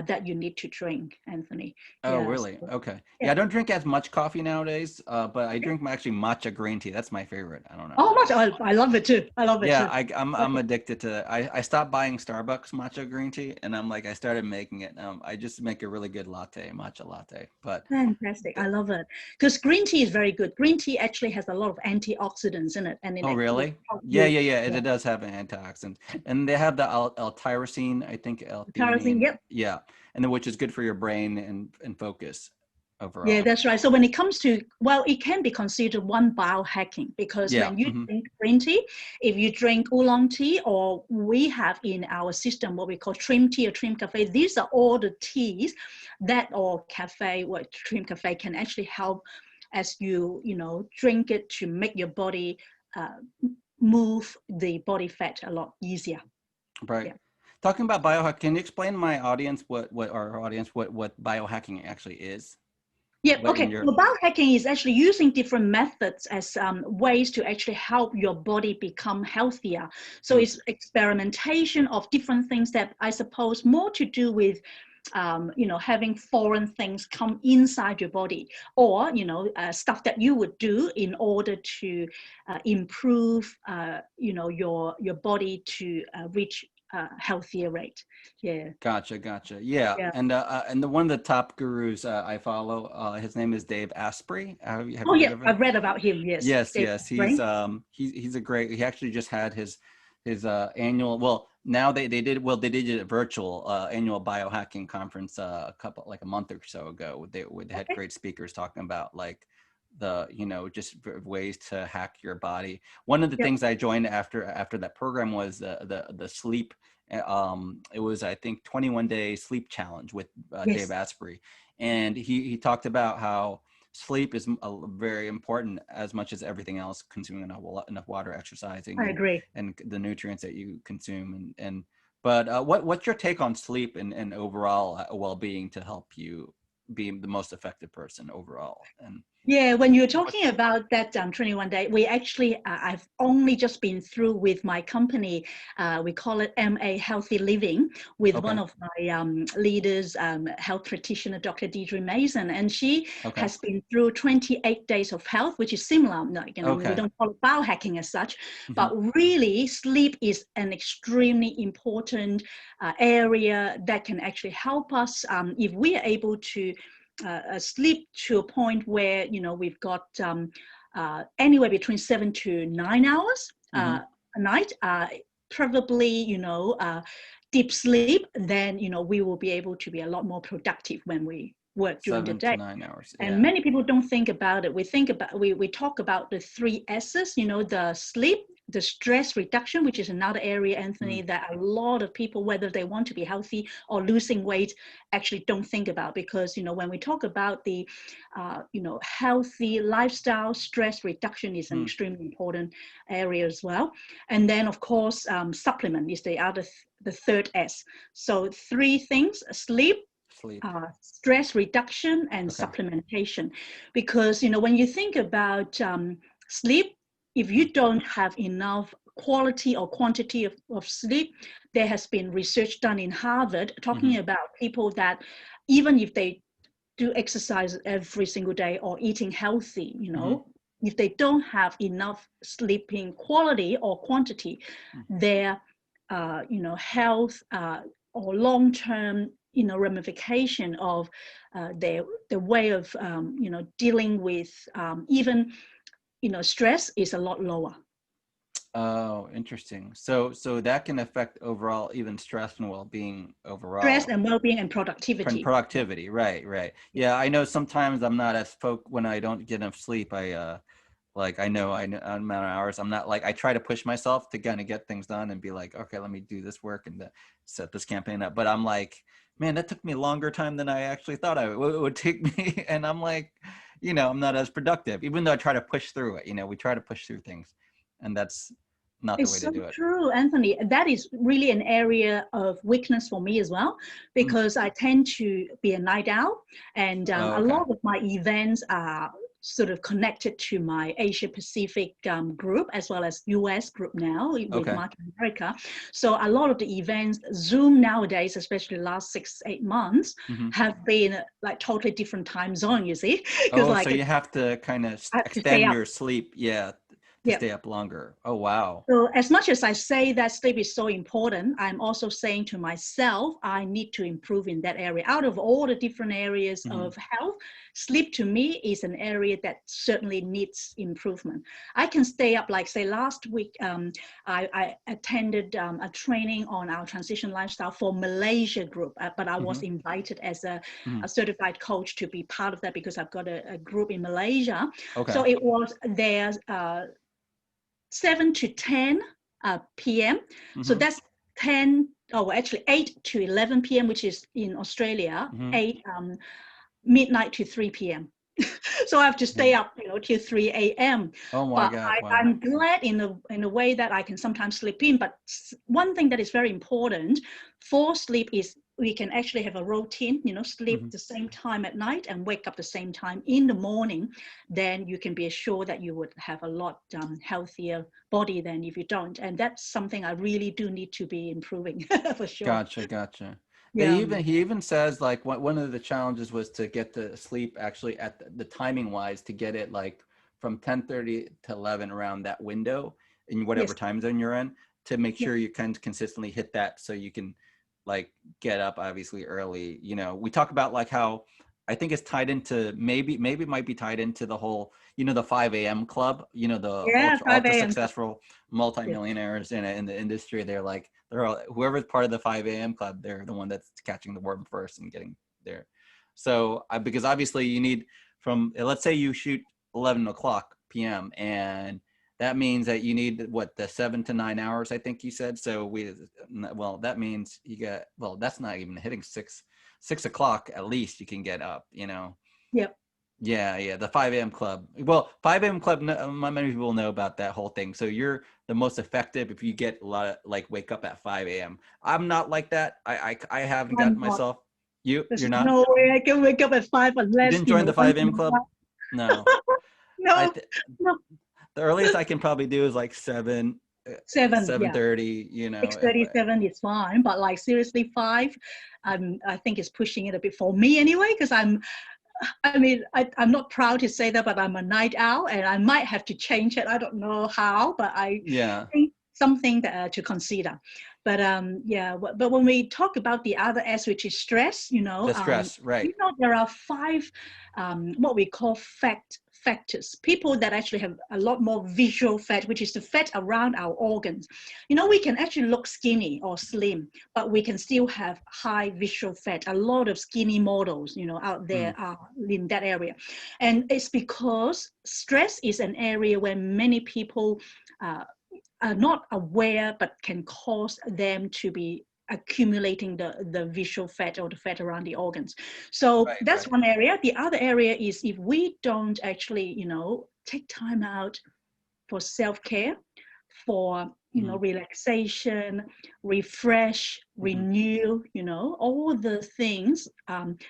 that you need to drink, Anthony. Oh, really? Okay. Yeah, I don't drink as much coffee nowadays, but I drink actually matcha green tea. That's my favorite. I don't know. Oh, matcha! I love it too. I love it too. I'm addicted to it. I stopped buying Starbucks matcha green tea, and I started making it. I just make a really good matcha latte. But fantastic! I love it because green tea is very good. Green tea actually has a lot of antioxidants in it, and really? Yeah. It does have an antioxidant, and they have the L-tyrosine. I think tyrosine. Yep. Yeah, and then which is good for your brain and focus overall. Yeah, that's right. So when it comes to, well, it can be considered one biohacking, because when you drink green tea, if you drink oolong tea, or we have in our system what we call trim tea or trim cafe, these are all the teas that, or cafe, what trim cafe can actually help as you drink it to make your body move the body fat a lot easier. Right. Yeah. Talking about biohack, can you explain to my audience what biohacking actually is? Yeah, okay. Well, biohacking is actually using different methods as ways to actually help your body become healthier. So it's experimentation of different things that I suppose more to do with having foreign things come inside your body, or stuff that you would do in order to improve your body to reach healthier rate. Yeah. Gotcha. Yeah. And one of the top gurus I follow, his name is Dave Asprey. Have you heard of him? I've read about him. Yes. Yes. He's a great. He actually just had his annual. Well, now they did a virtual annual biohacking conference a month or so ago. They had great speakers talking about just ways to hack your body. One of the things I joined after that program was the sleep. It was, I think, 21-day sleep challenge with Dave Asprey, and he talked about how sleep is very important as much as everything else. Consuming enough water, exercising. I agree. And the nutrients that you consume, but what's your take on sleep and overall well-being to help you be the most effective person overall. And yeah, when you're talking about that 21 day, we actually, I've only just been through with my company. We call it MA Healthy Living with one of my leaders, health practitioner, Dr. Deidre Mason. And she has been through 28 days of health, which is similar. Like, you know, we don't call it biohacking as such, but really sleep is an extremely important area that can actually help us if we are able to sleep to a point where, you know, we've got anywhere between 7 to 9 hours a night, probably, you know, deep sleep, then, you know, we will be able to be a lot more productive when we work during the day. 7 to 9 hours. Yeah. And many people don't think about it. We talk about the 3 S's, you know, the sleep, the stress reduction, which is another area, Anthony, that a lot of people, whether they want to be healthy or losing weight, actually don't think about, because, you know, when we talk about the, you know, healthy lifestyle, stress reduction is an extremely important area as well. And then, of course, supplement is the third S. So 3 things: sleep, stress reduction, and supplementation. Because, you know, when you think about sleep, if you don't have enough quality or quantity of sleep, there has been research done in Harvard talking about people that even if they do exercise every single day or eating healthy, you know, if they don't have enough sleeping quality or quantity, their, you know, health or long-term, you know, ramification of their way of, you know, dealing with even, you know, stress is a lot lower. Oh, interesting. So that can affect overall, even stress and well-being overall. Stress and well-being and productivity. Productivity, right. Yeah, I know sometimes I'm not as when I don't get enough sleep. Like I know amount of hours. I'm not like, I try to push myself to kind of get things done and be like, okay, let me do this work and set this campaign up. But I'm like, man, that took me longer time than I actually thought it would take me. And I'm like, you know, I'm not as productive, even though I try to push through it. You know, we try to push through things, and that's not the way to do it. It's so true, Anthony. That is really an area of weakness for me as well, because I tend to be a night owl, and a lot of my events are sort of connected to my Asia Pacific group, as well as US group now with Market America. So a lot of the events, Zoom nowadays, especially the last 6-8 months, have been like totally different time zone, you see. Like, so you have to kind of extend your sleep, to stay up longer. Oh, wow. So as much as I say that sleep is so important, I'm also saying to myself, I need to improve in that area. Out of all the different areas of health, sleep to me is an area that certainly needs improvement. I can stay up, like say last week, I attended a training on our transition lifestyle for Malaysia group, but I was invited as a certified coach to be part of that because I've got a group in Malaysia. So it was there 7 to 10 p.m. So that's 8 to 11 p.m., which is in Australia, 8 midnight to 3 p.m. So I have to stay up, you know, till 3 a.m. Oh my God! I'm glad in a way that I can sometimes sleep in. But one thing that is very important for sleep is we can actually have a routine, you know, sleep the same time at night and wake up the same time in the morning. Then you can be assured that you would have a lot healthier body than if you don't. And that's something I really do need to be improving for sure. Gotcha. Yeah. He even says like one of the challenges was to get the sleep actually at the timing wise, to get it like from 10:30 to 11 around that window in whatever time zone you're in, to make sure you can consistently hit that, so you can like get up obviously early. You know, we talk about like how I think it's tied into maybe it might be tied into the whole, you know, the 5 a.m. club, you know, the ultra successful multimillionaires in the industry. They're all, whoever's part of the 5 a.m. club, they're the one that's catching the worm first and getting there. So because obviously you need from, let's say you shoot 11 o'clock p.m. and that means that you need the 7 to 9 hours, I think you said. So that means you get, that's not even hitting 6 o'clock at least you can get up, you know? Yep. Yeah. The 5 a.m. club. Well, 5 a.m. club, many people know about that whole thing. So you're the most effective if you get a lot of like wake up at 5 a.m. I'm not like that. I haven't gotten myself. You're not? no way I can wake up at 5 unless, You didn't join the 5 a.m. club? No. No, no. The earliest I can probably do is like 7, 7, yeah. 7:30, you know. 6:37 is fine, but like seriously 5, I think it's pushing it a bit for me anyway, because I'm not proud to say that, but I'm a night owl, and I might have to change it. I don't know how, but I think something that, to consider. But but when we talk about the other S, which is stress, The stress, right. There are 5 what we call factors. People that actually have a lot more visual fat, which is the fat around our organs. We can actually look skinny or slim, but we can still have high visual fat. A lot of skinny models, out there are in that area. And it's because stress is an area where many people are not aware, but can cause them to be accumulating the visual fat or the fat around the organs. So that's one area. The other area is if we don't actually, take time out for self-care, for, relaxation, refresh, renew, all the things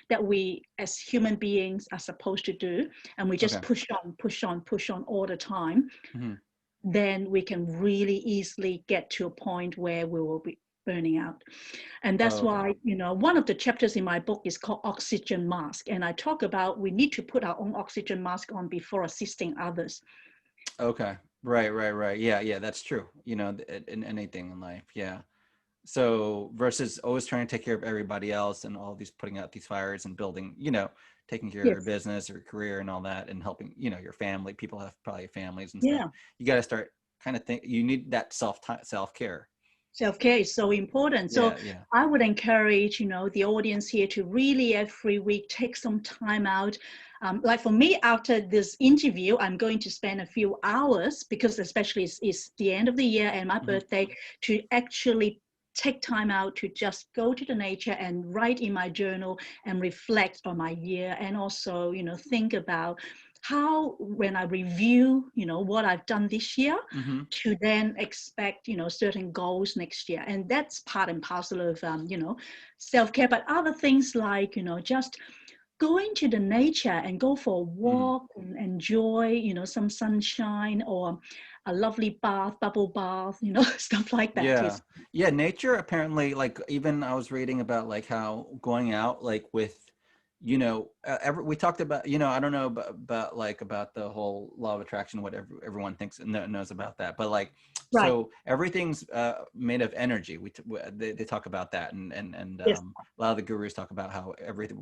that we as human beings are supposed to do. And we just push on all the time. Then we can really easily get to a point where we will be burning out. And that's why, one of the chapters in my book is called Oxygen Mask. And I talk about we need to put our own oxygen mask on before assisting others. Okay. Right. Yeah, that's true. In anything in life. Yeah. So versus always trying to take care of everybody else and all these putting out these fires and building, taking care of your business or career and all that and helping, your family. People have probably families and stuff. You got to start kind of you need that self-care. Self-care is so important. So I would encourage, the audience here to really every week take some time out. Like for me, after this interview, I'm going to spend a few hours, because especially it's the end of the year and my birthday, to actually take time out to just go to the nature and write in my journal and reflect on my year, and also, think about how, when I review, what I've done this year, to then expect, certain goals next year. And that's part and parcel of, self-care. But other things like, just going to the nature and go for a walk and enjoy, some sunshine or a lovely bath, bubble bath, stuff like that. Yeah. Nature apparently, like, even I was reading about like how going out, like with, we talked about, I don't know about the whole law of attraction, what everyone thinks and knows about that, but like, so everything's made of energy. They talk about that, and a lot of the gurus talk about how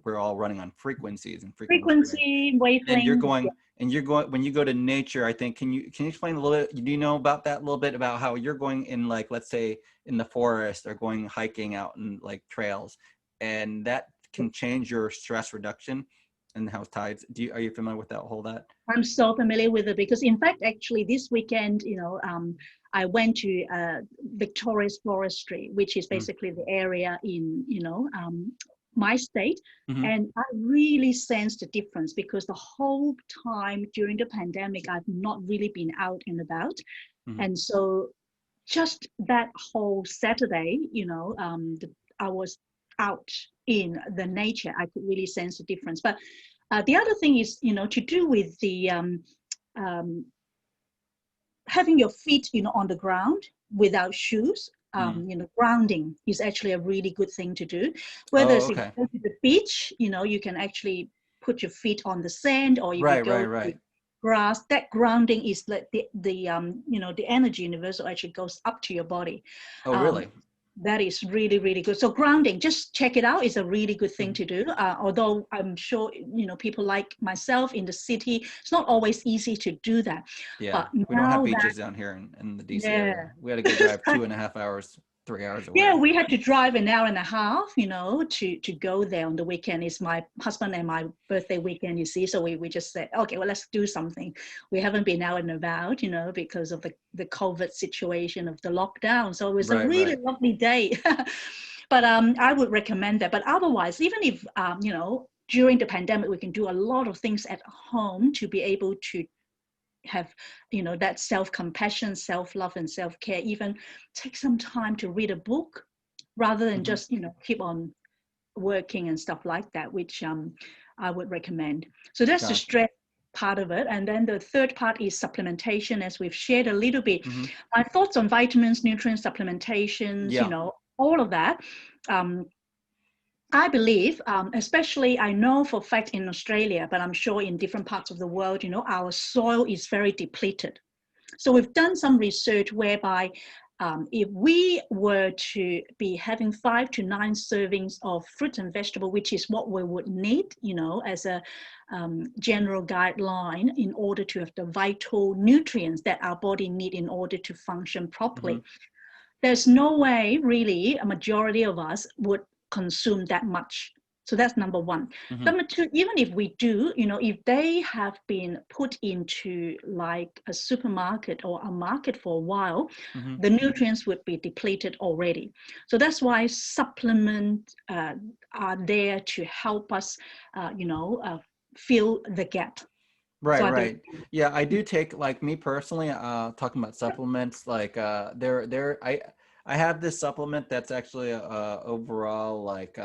we're all running on frequencies and frequency wavelength. And you're going when you go to nature. I think can you explain a little bit? Do you know about that a little bit about how you're going in, like, let's say in the forest or going hiking out in like trails, and that can change your stress reduction and how tides. Are you familiar with that? I'm so familiar with it, because in fact, actually this weekend, I went to Victoria's Forestry, which is basically the area in, my state. And I really sensed the difference, because the whole time during the pandemic, I've not really been out and about. And so just that whole Saturday, I was out in the nature, I could really sense the difference. But the other thing is, to do with the having your feet, on the ground without shoes. Grounding is actually a really good thing to do. Whether if you go to the beach, you can actually put your feet on the sand, or if you go to grass. That grounding is like the energy universal actually goes up to your body. Really? That is really, really good. So grounding, just check it out. It's a really good thing to do. Although I'm sure, people like myself in the city, it's not always easy to do that. Yeah, but we don't have beaches down here in the DC area. We had to go drive 2.5 hours, 3 hours away. Yeah, we had to drive an hour and a half, to go there on the weekend. It's my husband and my birthday weekend, you see. So we just said, okay, well, let's do something. We haven't been out and about, because of the COVID situation of the lockdown. So it was a really lovely day. But I would recommend that. But otherwise, even if, during the pandemic, we can do a lot of things at home to be able to have, that self-compassion, self-love, and self-care. Even take some time to read a book rather than just, keep on working and stuff like that, which I would recommend. So that's the Gotcha. stress part of it. And then the third part is supplementation, as we've shared a little bit. My thoughts on vitamins, nutrients, supplementations, Yeah. you know, all of that. I believe, especially I know for a fact in Australia, but I'm sure in different parts of the world, you know, our soil is very depleted. So we've done some research whereby if we were to be having 5 to 9 servings of fruit and vegetable, which is what we would need, you know, as a general guideline in order to have the vital nutrients that our body need in order to function properly. There's no way really a majority of us would consume that much. So that's number one. Number two, even if we do, you know, if they have been put into like a supermarket or a market for a while, the nutrients would be depleted already. So that's why supplements are there to help us, you know, fill the gap. Right, So right. Yeah, I do take, like, me personally, talking about supplements, like I have this supplement that's actually overall like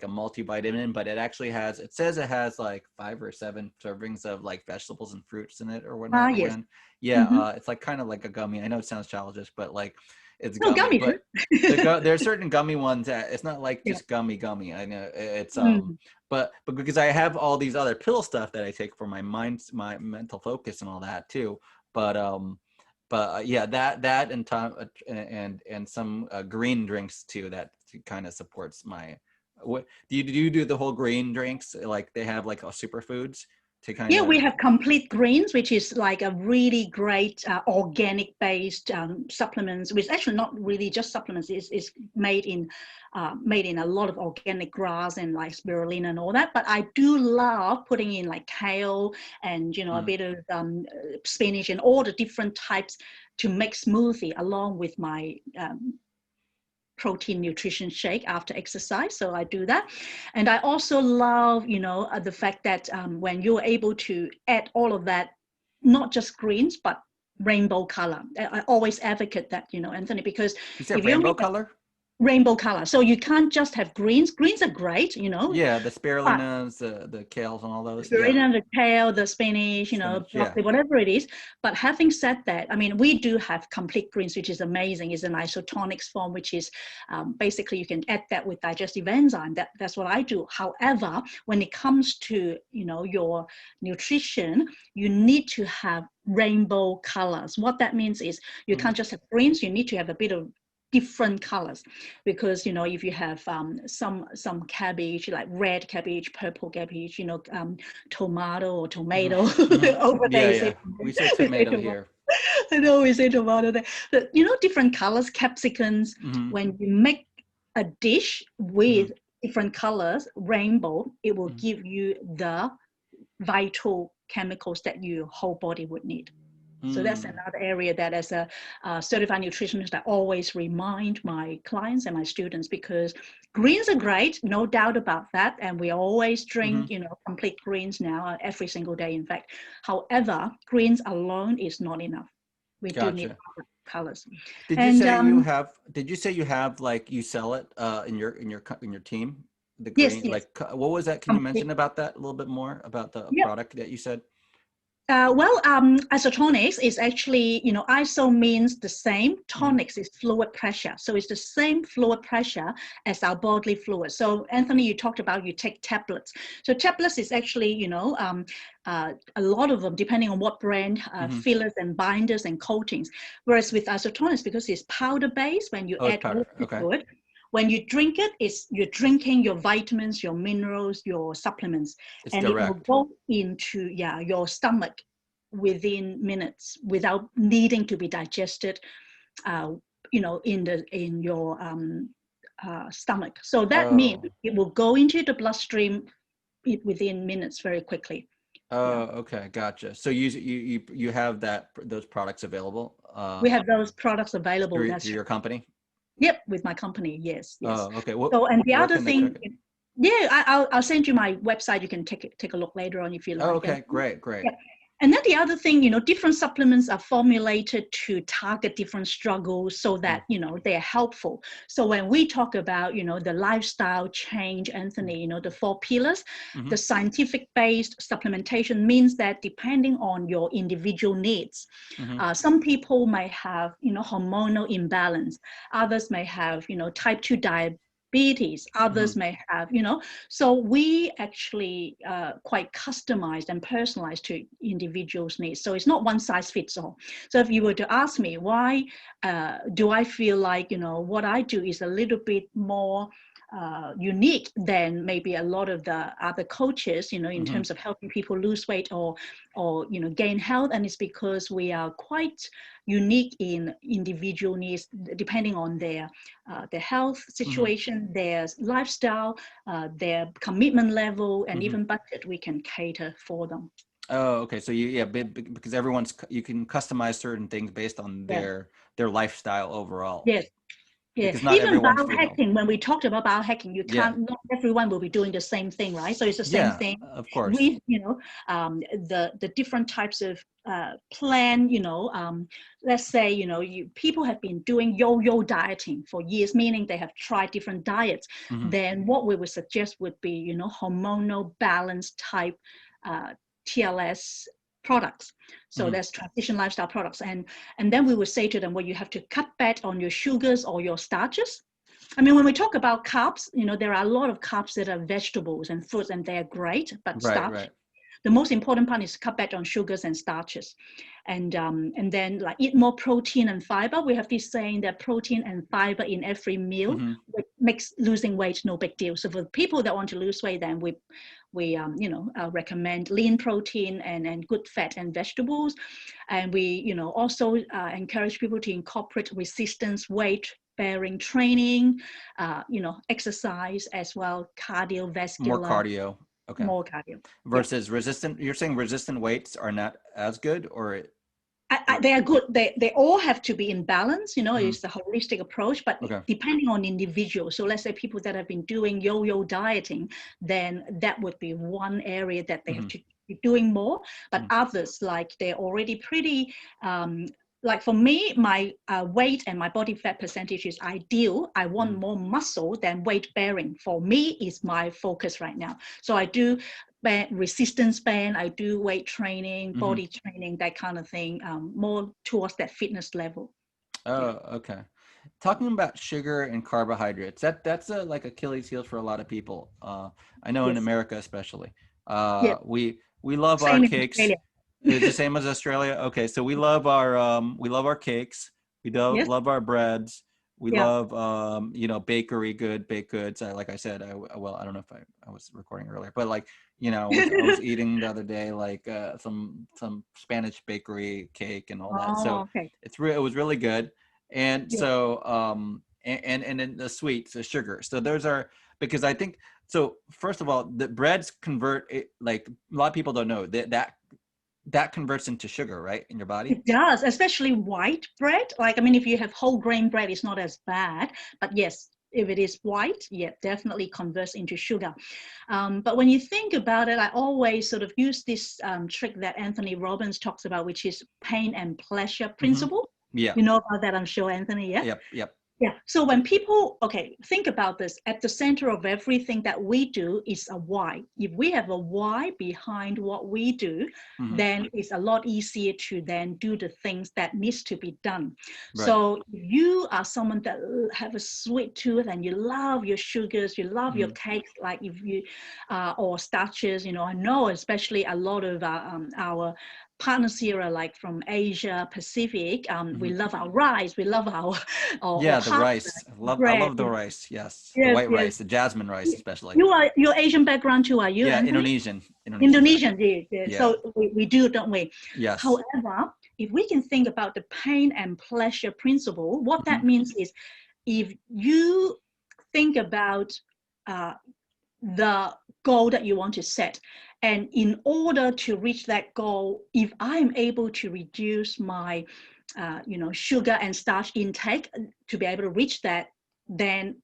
a multivitamin, but it actually has, it says it has like 5 or 7 servings of like vegetables and fruits in it or whatnot. Yes. It's like kind of like a gummy. I know it sounds childish, but like it's No, gummy. gummy. But there's certain gummy ones that it's not like just gummy. I know it's but because I have all these other pill stuff that I take for my mind, my mental focus and all that too. But yeah, that and time and some green drinks too that kind of supports my. What do you do the whole green drinks, like they have like superfoods to kind of? Yeah, we have complete greens, which is like a really great organic based supplements, which actually not really just supplements, is made in a lot of organic grass and like spirulina and all that. But I do love putting in like kale and, you know, a bit of spinach and all the different types to make smoothie along with my protein nutrition shake after exercise. So I do that. And I also love, you know, the fact that when you're able to add all of that, not just greens, but rainbow color. I always advocate that, you know, Anthony, because You said if you rainbow color? Rainbow color. So you can't just have greens. Greens are great, you know. Yeah, the spirulinas, the kales and all those. Spirulina, the kale, the spinach, you know, broccoli, whatever it is. But having said that, I mean, we do have complete greens, which is amazing. It's an isotonics form, which is basically you can add that with digestive enzyme. That's what I do. However, when it comes to, you know, your nutrition, you need to have rainbow colors. What that means is you can't just have greens. You need to have a bit of different colors, because, you know, if you have some cabbage, like red cabbage, purple cabbage, you know, tomato or tomato over there. We say tomato here. I know we say tomato there. But, you know, different colors, capsicums. When you make a dish with different colors, rainbow, it will give you the vital chemicals that your whole body would need. So that's another area that, as a certified nutritionist, I always remind my clients and my students, because greens are great, no doubt about that. And we always drink, you know, complete greens now every single day, in fact. However, greens alone is not enough. We do need other colors. Did you say you have like, you sell it in your team? The green, yes. Like, what was that? Can you mention about that a little bit more about the product that you said? Isotonics is actually, you know, iso means the same, tonics is fluid pressure. So it's the same fluid pressure as our bodily fluid. So Anthony, you talked about you take tablets. So tablets is actually, you know, a lot of them, depending on what brand, fillers and binders and coatings. Whereas with isotonics, because it's powder based, when you add water to it, when you drink it, you're drinking your vitamins, your minerals, your supplements, and direct. It will go into your stomach within minutes without needing to be digested, you know, in your stomach. So that means it will go into the bloodstream within minutes, very quickly. Okay, gotcha. So you have those products available? We have those products available through your company? Yep, with my company, yes. Oh, okay. So, and the other thing, I'll send you my website. You can take a look later on if you like. Oh, okay, great. Yeah. And then the other thing, different supplements are formulated to target different struggles so that, they're helpful. So when we talk about, the lifestyle change, Anthony, the 4 pillars, the scientific-based supplementation means that depending on your individual needs, some people may have, hormonal imbalance. Others may have, type 2 diabetes, others may have, so we actually quite customized and personalized to individuals' needs. So it's not one size fits all. So if you were to ask me, why do I feel like, what I do is a little bit more unique than maybe a lot of the other coaches, in terms of helping people lose weight or gain health, and it's because we are quite unique in individual needs depending on their health situation, their lifestyle, their commitment level, and even budget. We can cater for them. Oh, okay. So because you can customize certain things based on their lifestyle overall. Yes. Yeah, even biohacking, when we talked about biohacking, not everyone will be doing the same thing, right? So it's the same thing. Of course. With, the different types of plan, let's say, people have been doing yo-yo dieting for years, meaning they have tried different diets. Then what we would suggest would be, hormonal balance type TLS products. So that's transition lifestyle products. And then we would say to them, well, you have to cut back on your sugars or your starches. I mean, when we talk about carbs, there are a lot of carbs that are vegetables and fruits, and they're great, but the most important part is cut back on sugars and starches. And then eat more protein and fiber. We have this saying that protein and fiber in every meal makes losing weight no big deal. So for people that want to lose weight, then we recommend lean protein and good fat and vegetables. And we, also encourage people to incorporate resistance weight bearing training, exercise as well, cardiovascular. More cardio. Okay. More cardio. Versus resistant, you're saying resistant weights are not as good, or? They are good. They all have to be in balance, it's the holistic approach, but depending on individuals. So let's say people that have been doing yo-yo dieting, then that would be one area that they have to be doing more. But others, like they're already pretty, like for me, my weight and my body fat percentage is ideal. I want more muscle than weight bearing. For me, is my focus right now. So I do resistance band, I do weight training, body training, that kind of thing, more towards that fitness level. Oh, okay. Talking about sugar and carbohydrates, that's like Achilles heel for a lot of people. I know in America especially. We love our cakes. It's the same as Australia. Okay, so we love our cakes. We love our breads. We love bakery, good baked goods. Like I said, I don't know if I was recording earlier, but I was eating the other day some Spanish bakery cake and all that. So it was really good. And so and then the sweets, the sugar. So those are, because I think, so first of all, the breads convert it, like a lot of people don't know that converts into sugar, right, in your body? It does, especially white bread. If you have whole grain bread, it's not as bad. But yes, if it is white, definitely converts into sugar. But when you think about it, I always sort of use this trick that Anthony Robbins talks about, which is pain and pleasure principle. Yeah. You know about that, I'm sure, Anthony, yeah? Yep. Yeah, so when people, think about this, at the center of everything that we do is a why. If we have a why behind what we do, then it's a lot easier to then do the things that needs to be done. Right. So if you are someone that have a sweet tooth and you love your sugars, you love your cakes, like if you, or starches, I know especially a lot of our partners here are like from Asia Pacific. We love our rice. We love our the rice. I love the rice. Yes, the white rice, the jasmine rice, especially. You're Asian background too, are you? Yeah, Anthony? Indonesian. Yeah. So we do, don't we? Yes. However, if we can think about the pain and pleasure principle, what that means is, if you think about the goal that you want to set, and in order to reach that goal, if I'm able to reduce my sugar and starch intake to be able to reach that, then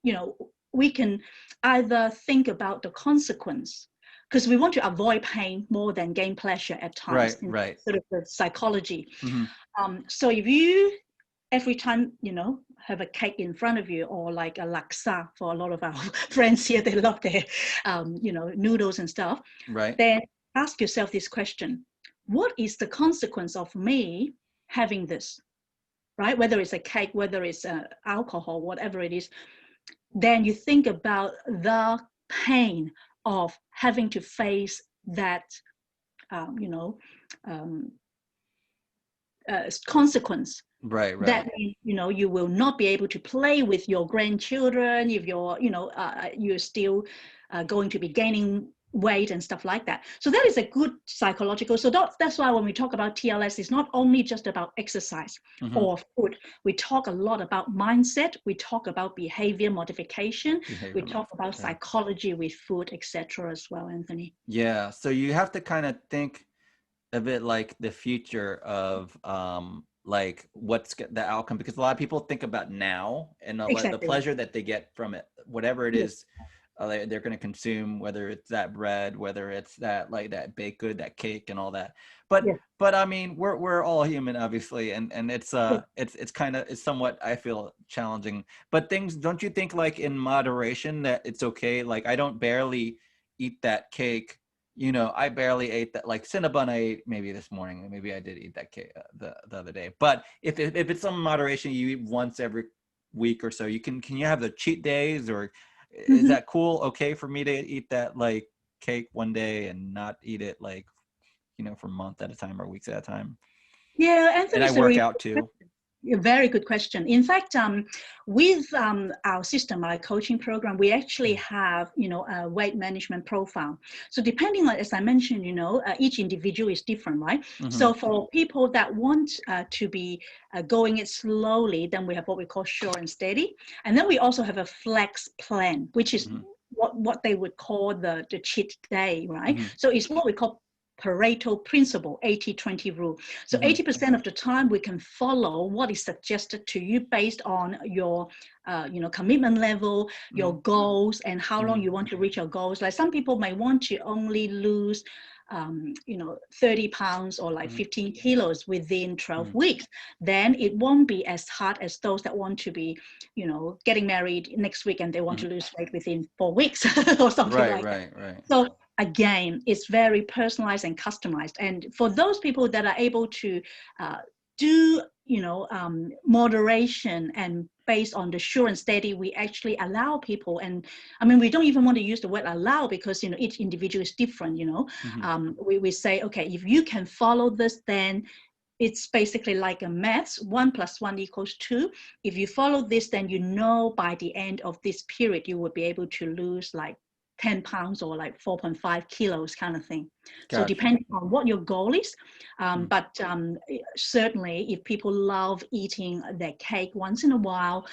we can either think about the consequence because we want to avoid pain more than gain pleasure at times. Right. Sort of the psychology. Mm-hmm. So if you every time have a cake in front of you, or like a laksa for a lot of our friends here, they love their noodles and stuff. Right. Then ask yourself this question: what is the consequence of me having this? Right? Whether it's a cake, whether it's alcohol, whatever it is, then you think about the pain of having to face that, consequence. Right. That means, you will not be able to play with your grandchildren if you're still going to be gaining weight and stuff like that. So that is a good psychological. So that's why when we talk about TLS, it's not only just about exercise or food. We talk a lot about mindset. We talk about behavior modification. We talk about psychology with food, etc. as well, Anthony. Yeah. So you have to kind of think a bit like the future of like what's the outcome, because a lot of people think about now and the pleasure that they get from it, whatever it is they're going to consume, whether it's that bread, whether it's that like that baked good, that cake and all that. But I mean, we're all human, obviously, and it's it's somewhat, I feel, challenging. But don't you think, like, in moderation, that it's okay? Like, I don't barely eat that cake. I barely ate that, like Cinnabon I ate maybe this morning. Maybe I did eat that cake the other day. But if it's some moderation, you eat once every week or so, can you have the cheat days, or is that cool? Okay for me to eat that like cake one day and not eat it like, for a month at a time or weeks at a time? Yeah, Anthony, and I work out too. A very good question. In fact, with our system, our coaching program, we actually have, a weight management profile. So depending on, as I mentioned, each individual is different, right? So for people that want to be going it slowly, then we have what we call sure and steady. And then we also have a flex plan, which is what they would call the cheat day, right? So it's what we call Pareto principle, 80-20 rule. So 80% of the time we can follow what is suggested to you based on your commitment level, your goals, and how long you want to reach your goals. Like some people may want to only lose 30 pounds or like 15 kilos within 12 weeks. Then it won't be as hard as those that want to be, getting married next week and they want to lose weight within 4 weeks or something like that. Right. So again, it's very personalized and customized. And for those people that are able to do, moderation and based on the sure and steady, we actually allow people, and I mean, we don't even want to use the word allow because, each individual is different, we say, okay, if you can follow this, then it's basically like a maths, 1 + 1 = 2. If you follow this, then by the end of this period, you will be able to lose like 10 pounds or like 4.5 kilos kind of thing. Gotcha. So depending on what your goal is, but certainly if people love eating their cake once in a while,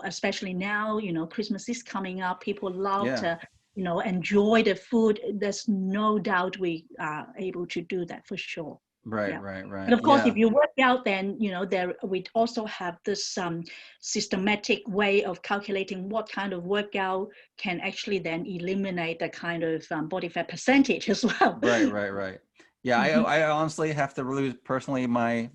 especially now, Christmas is coming up, people love to, enjoy the food. There's no doubt we are able to do that for sure. Right. But of course, if you work out, then we also have this systematic way of calculating what kind of workout can actually then eliminate the kind of body fat percentage as well. Right. Yeah, I honestly have to lose personally my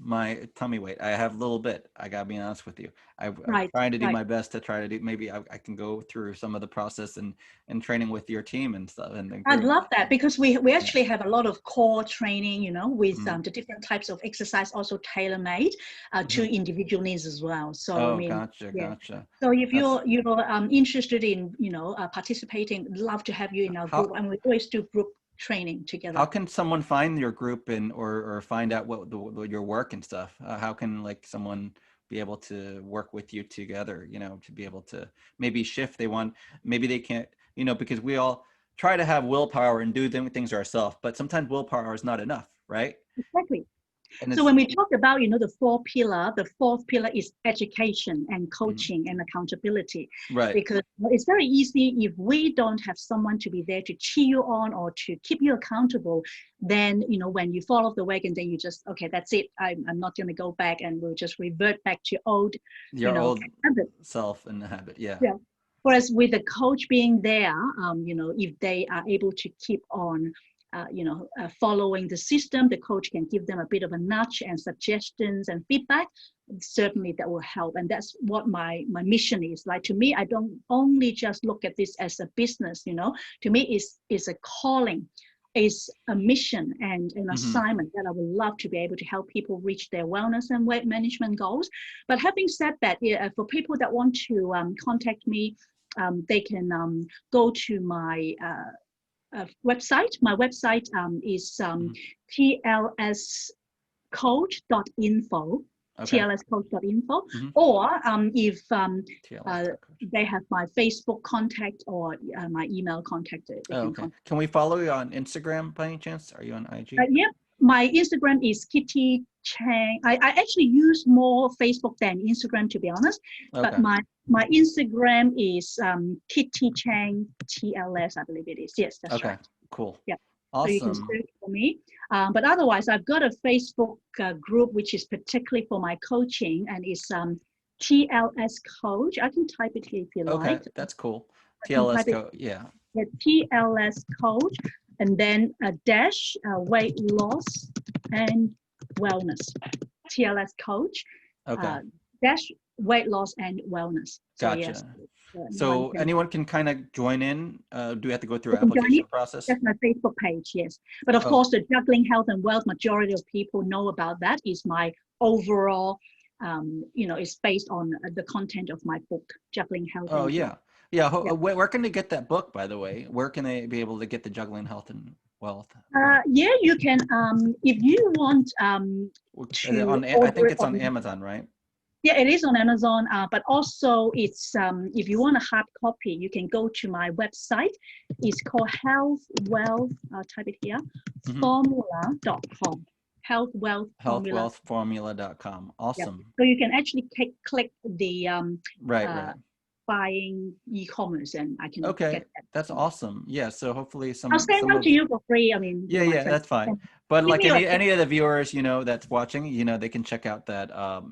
tummy weight. I have a little bit. I gotta be honest with you. I'm trying to do my best to try to do. Maybe I can go through some of the process and training with your team and stuff. And I'd love that, because we actually have a lot of core training, with the different types of exercise also tailor made to individual needs as well. So gotcha. So if you're interested in participating, love to have you in our group, and we always do group training together. How can someone find your group or find out what your work and stuff? How can like someone be able to work with you together, to be able to maybe shift maybe they can't, because we all try to have willpower and do things ourselves, but sometimes willpower is not enough, right? Exactly. So when we talk about, the fourth pillar is education and coaching and accountability. Right. Because it's very easy if we don't have someone to be there to cheer you on or to keep you accountable, then, when you fall off the wagon, then you just, okay, that's it. I'm not going to go back, and we'll just revert back to old, old habit. self and the habit. Yeah. whereas with the coach being there, if they are able to keep on, following the system, the coach can give them a bit of a nudge and suggestions and feedback. Certainly that will help. And that's what my mission is. Like, to me, I don't only just look at this as a business, to me it's a calling, is a mission and an assignment that I would love to be able to help people reach their wellness and weight management goals. But having said that, for people that want to contact me, they can go to my website. My website is tlscoach.info. Okay. tlscoach.info, or if they have my Facebook contact or my email contact. Can we follow you on Instagram by any chance? Are you on IG? Yep. My Instagram is Kitty Cheng. I actually use more Facebook than Instagram, to be honest. But my Instagram is Kitty Cheng TLS, I believe it is. Yes, that's right. Cool. Yeah. Awesome. So you can search for me. But otherwise, I've got a Facebook group, which is particularly for my coaching, and it's TLS Coach. I can type it here if you like. Okay, that's cool. TLS Coach, yeah. TLS Coach, and then a dash weight loss and wellness. TLS Coach, dash weight loss and wellness. Gotcha. Yes, so anyone can kind of join in. Do we have to go through an application process? That's my Facebook page, yes. But of course, the Juggling Health and Wealth, majority of people know about that, is my overall, it's based on the content of my book, Juggling Health and Wealth. Yeah. Where can they get that book, by the way? Where can they be able to get the Juggling Health and Wealth? You can, if you want I think it's on Amazon, right? Yeah, it is on Amazon, but also it's, if you want a hard copy, you can go to my website. It's called Health Wealth, type it here, formula.com. Healthwealthformula.com. Awesome. Yep. So you can actually click the right. Buying e-commerce, and I can get that. That's awesome. Yeah, so hopefully I'll send them to you for free. I mean, that's fine. But like any of the viewers, that's watching, they can check out that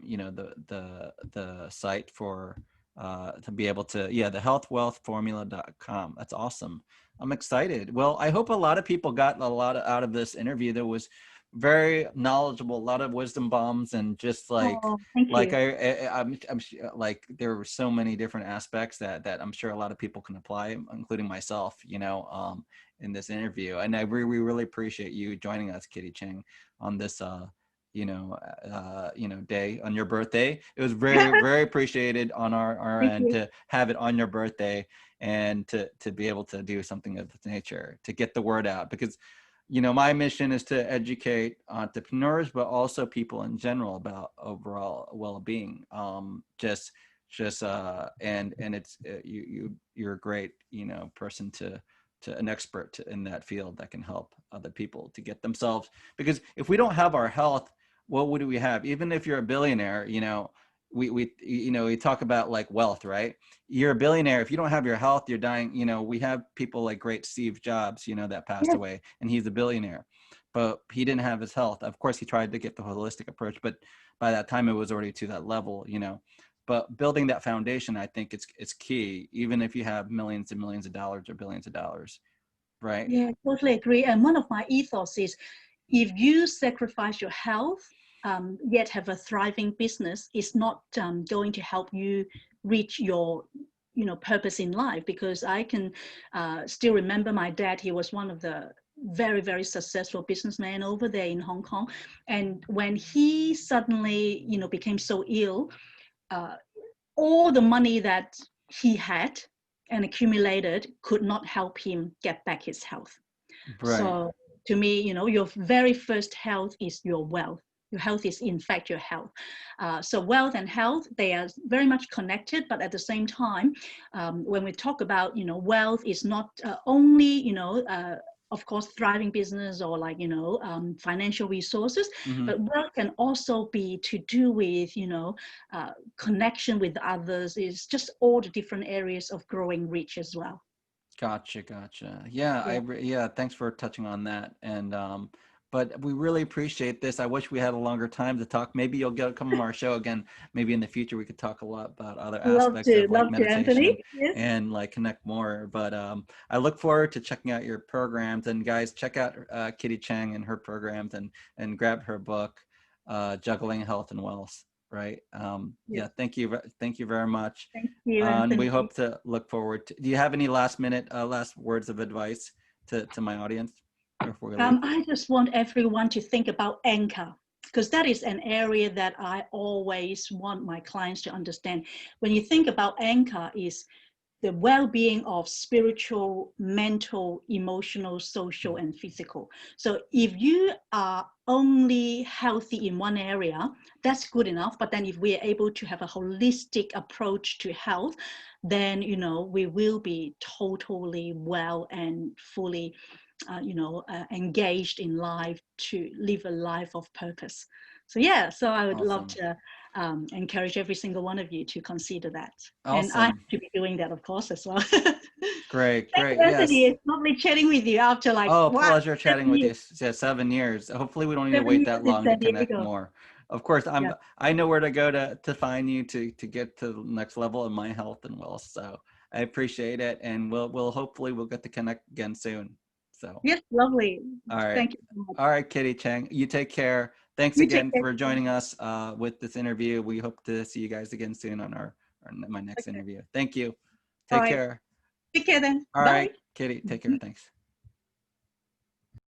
the site for to be able to the healthwealthformula.com. That's awesome. I'm excited. Well, I hope a lot of people got a lot out of this interview. That was very knowledgeable, a lot of wisdom bombs, and just like I'm like, there were so many different aspects that I'm sure a lot of people can apply, including myself, in this interview. And I really appreciate you joining us, Kitty Cheng, on this day on your birthday. It was very very appreciated on our end to have it on your birthday, and to be able to do something of this nature, to get the word out, because my mission is to educate entrepreneurs, but also people in general about overall well-being. And it's you're a great person to an expert in that field that can help other people to get themselves. Because if we don't have our health, what would we have? Even if you're a billionaire, we talk about like wealth, right? You're a billionaire. If you don't have your health, you're dying. We have people like great Steve Jobs, that passed away, and he's a billionaire, but he didn't have his health. Of course, he tried to get the holistic approach, but by that time it was already to that level, but building that foundation, I think it's key, even if you have millions and millions of dollars or billions of dollars, right? Yeah, I totally agree. And one of my ethos is, if you sacrifice your health, yet have a thriving business, is not going to help you reach your purpose in life. Because I can still remember my dad. He was one of the very, very successful businessmen over there in Hong Kong, and when he suddenly became so ill, all the money that he had and accumulated could not help him get back his health. Right. So to me, your very first health is your wealth. Your health is, in fact, your health. So wealth and health, they are very much connected, but at the same time, when we talk about, wealth is not only, of course, thriving business or like, financial resources, but wealth can also be to do with, connection with others, is just all the different areas of growing rich as well. Gotcha. Yeah. Thanks for touching on that. And, but we really appreciate this. I wish we had a longer time to talk. Maybe you'll come on our show again. Maybe in the future we could talk a lot about other aspects of like meditation Anthony. Yes. and like connect more. But I look forward to checking out your programs. And guys, check out Kitty Cheng and her programs, and grab her book, Juggling Health and Wealth. Right. Yeah. Thank you very much. Thank you, And Anthony. we hope to look forward to. Do you have any last words of advice to my audience before we leave? I just want everyone to think about anchor, because that is an area that I always want my clients to understand. When you think about anchor, is the well-being of spiritual, mental, emotional, social, and physical. So if you are only healthy in one area, that's good enough. But then if we are able to have a holistic approach to health, then, you know, we will be totally well and fully engaged in life to live a life of purpose. So yeah, so I would love to encourage every single one of you to consider that. And I have to be doing that, of course, as well. Great. Thank you, Anthony. Yes. It's lovely chatting with you after like, pleasure chatting with you. Yeah, 7 years. Hopefully we don't need to wait that long to connect more. Of course, I know where to go to find you to get to the next level in my health and wealth. So I appreciate it, and hopefully we'll get to connect again soon. So yes, lovely. All right. Thank you so much. All right, Kitty Cheng. You take care. Thanks again for joining us with this interview. We hope to see you guys again soon on my next interview. Thank you. Take care. Take care then. All Bye. right, Kitty, take care. Thanks.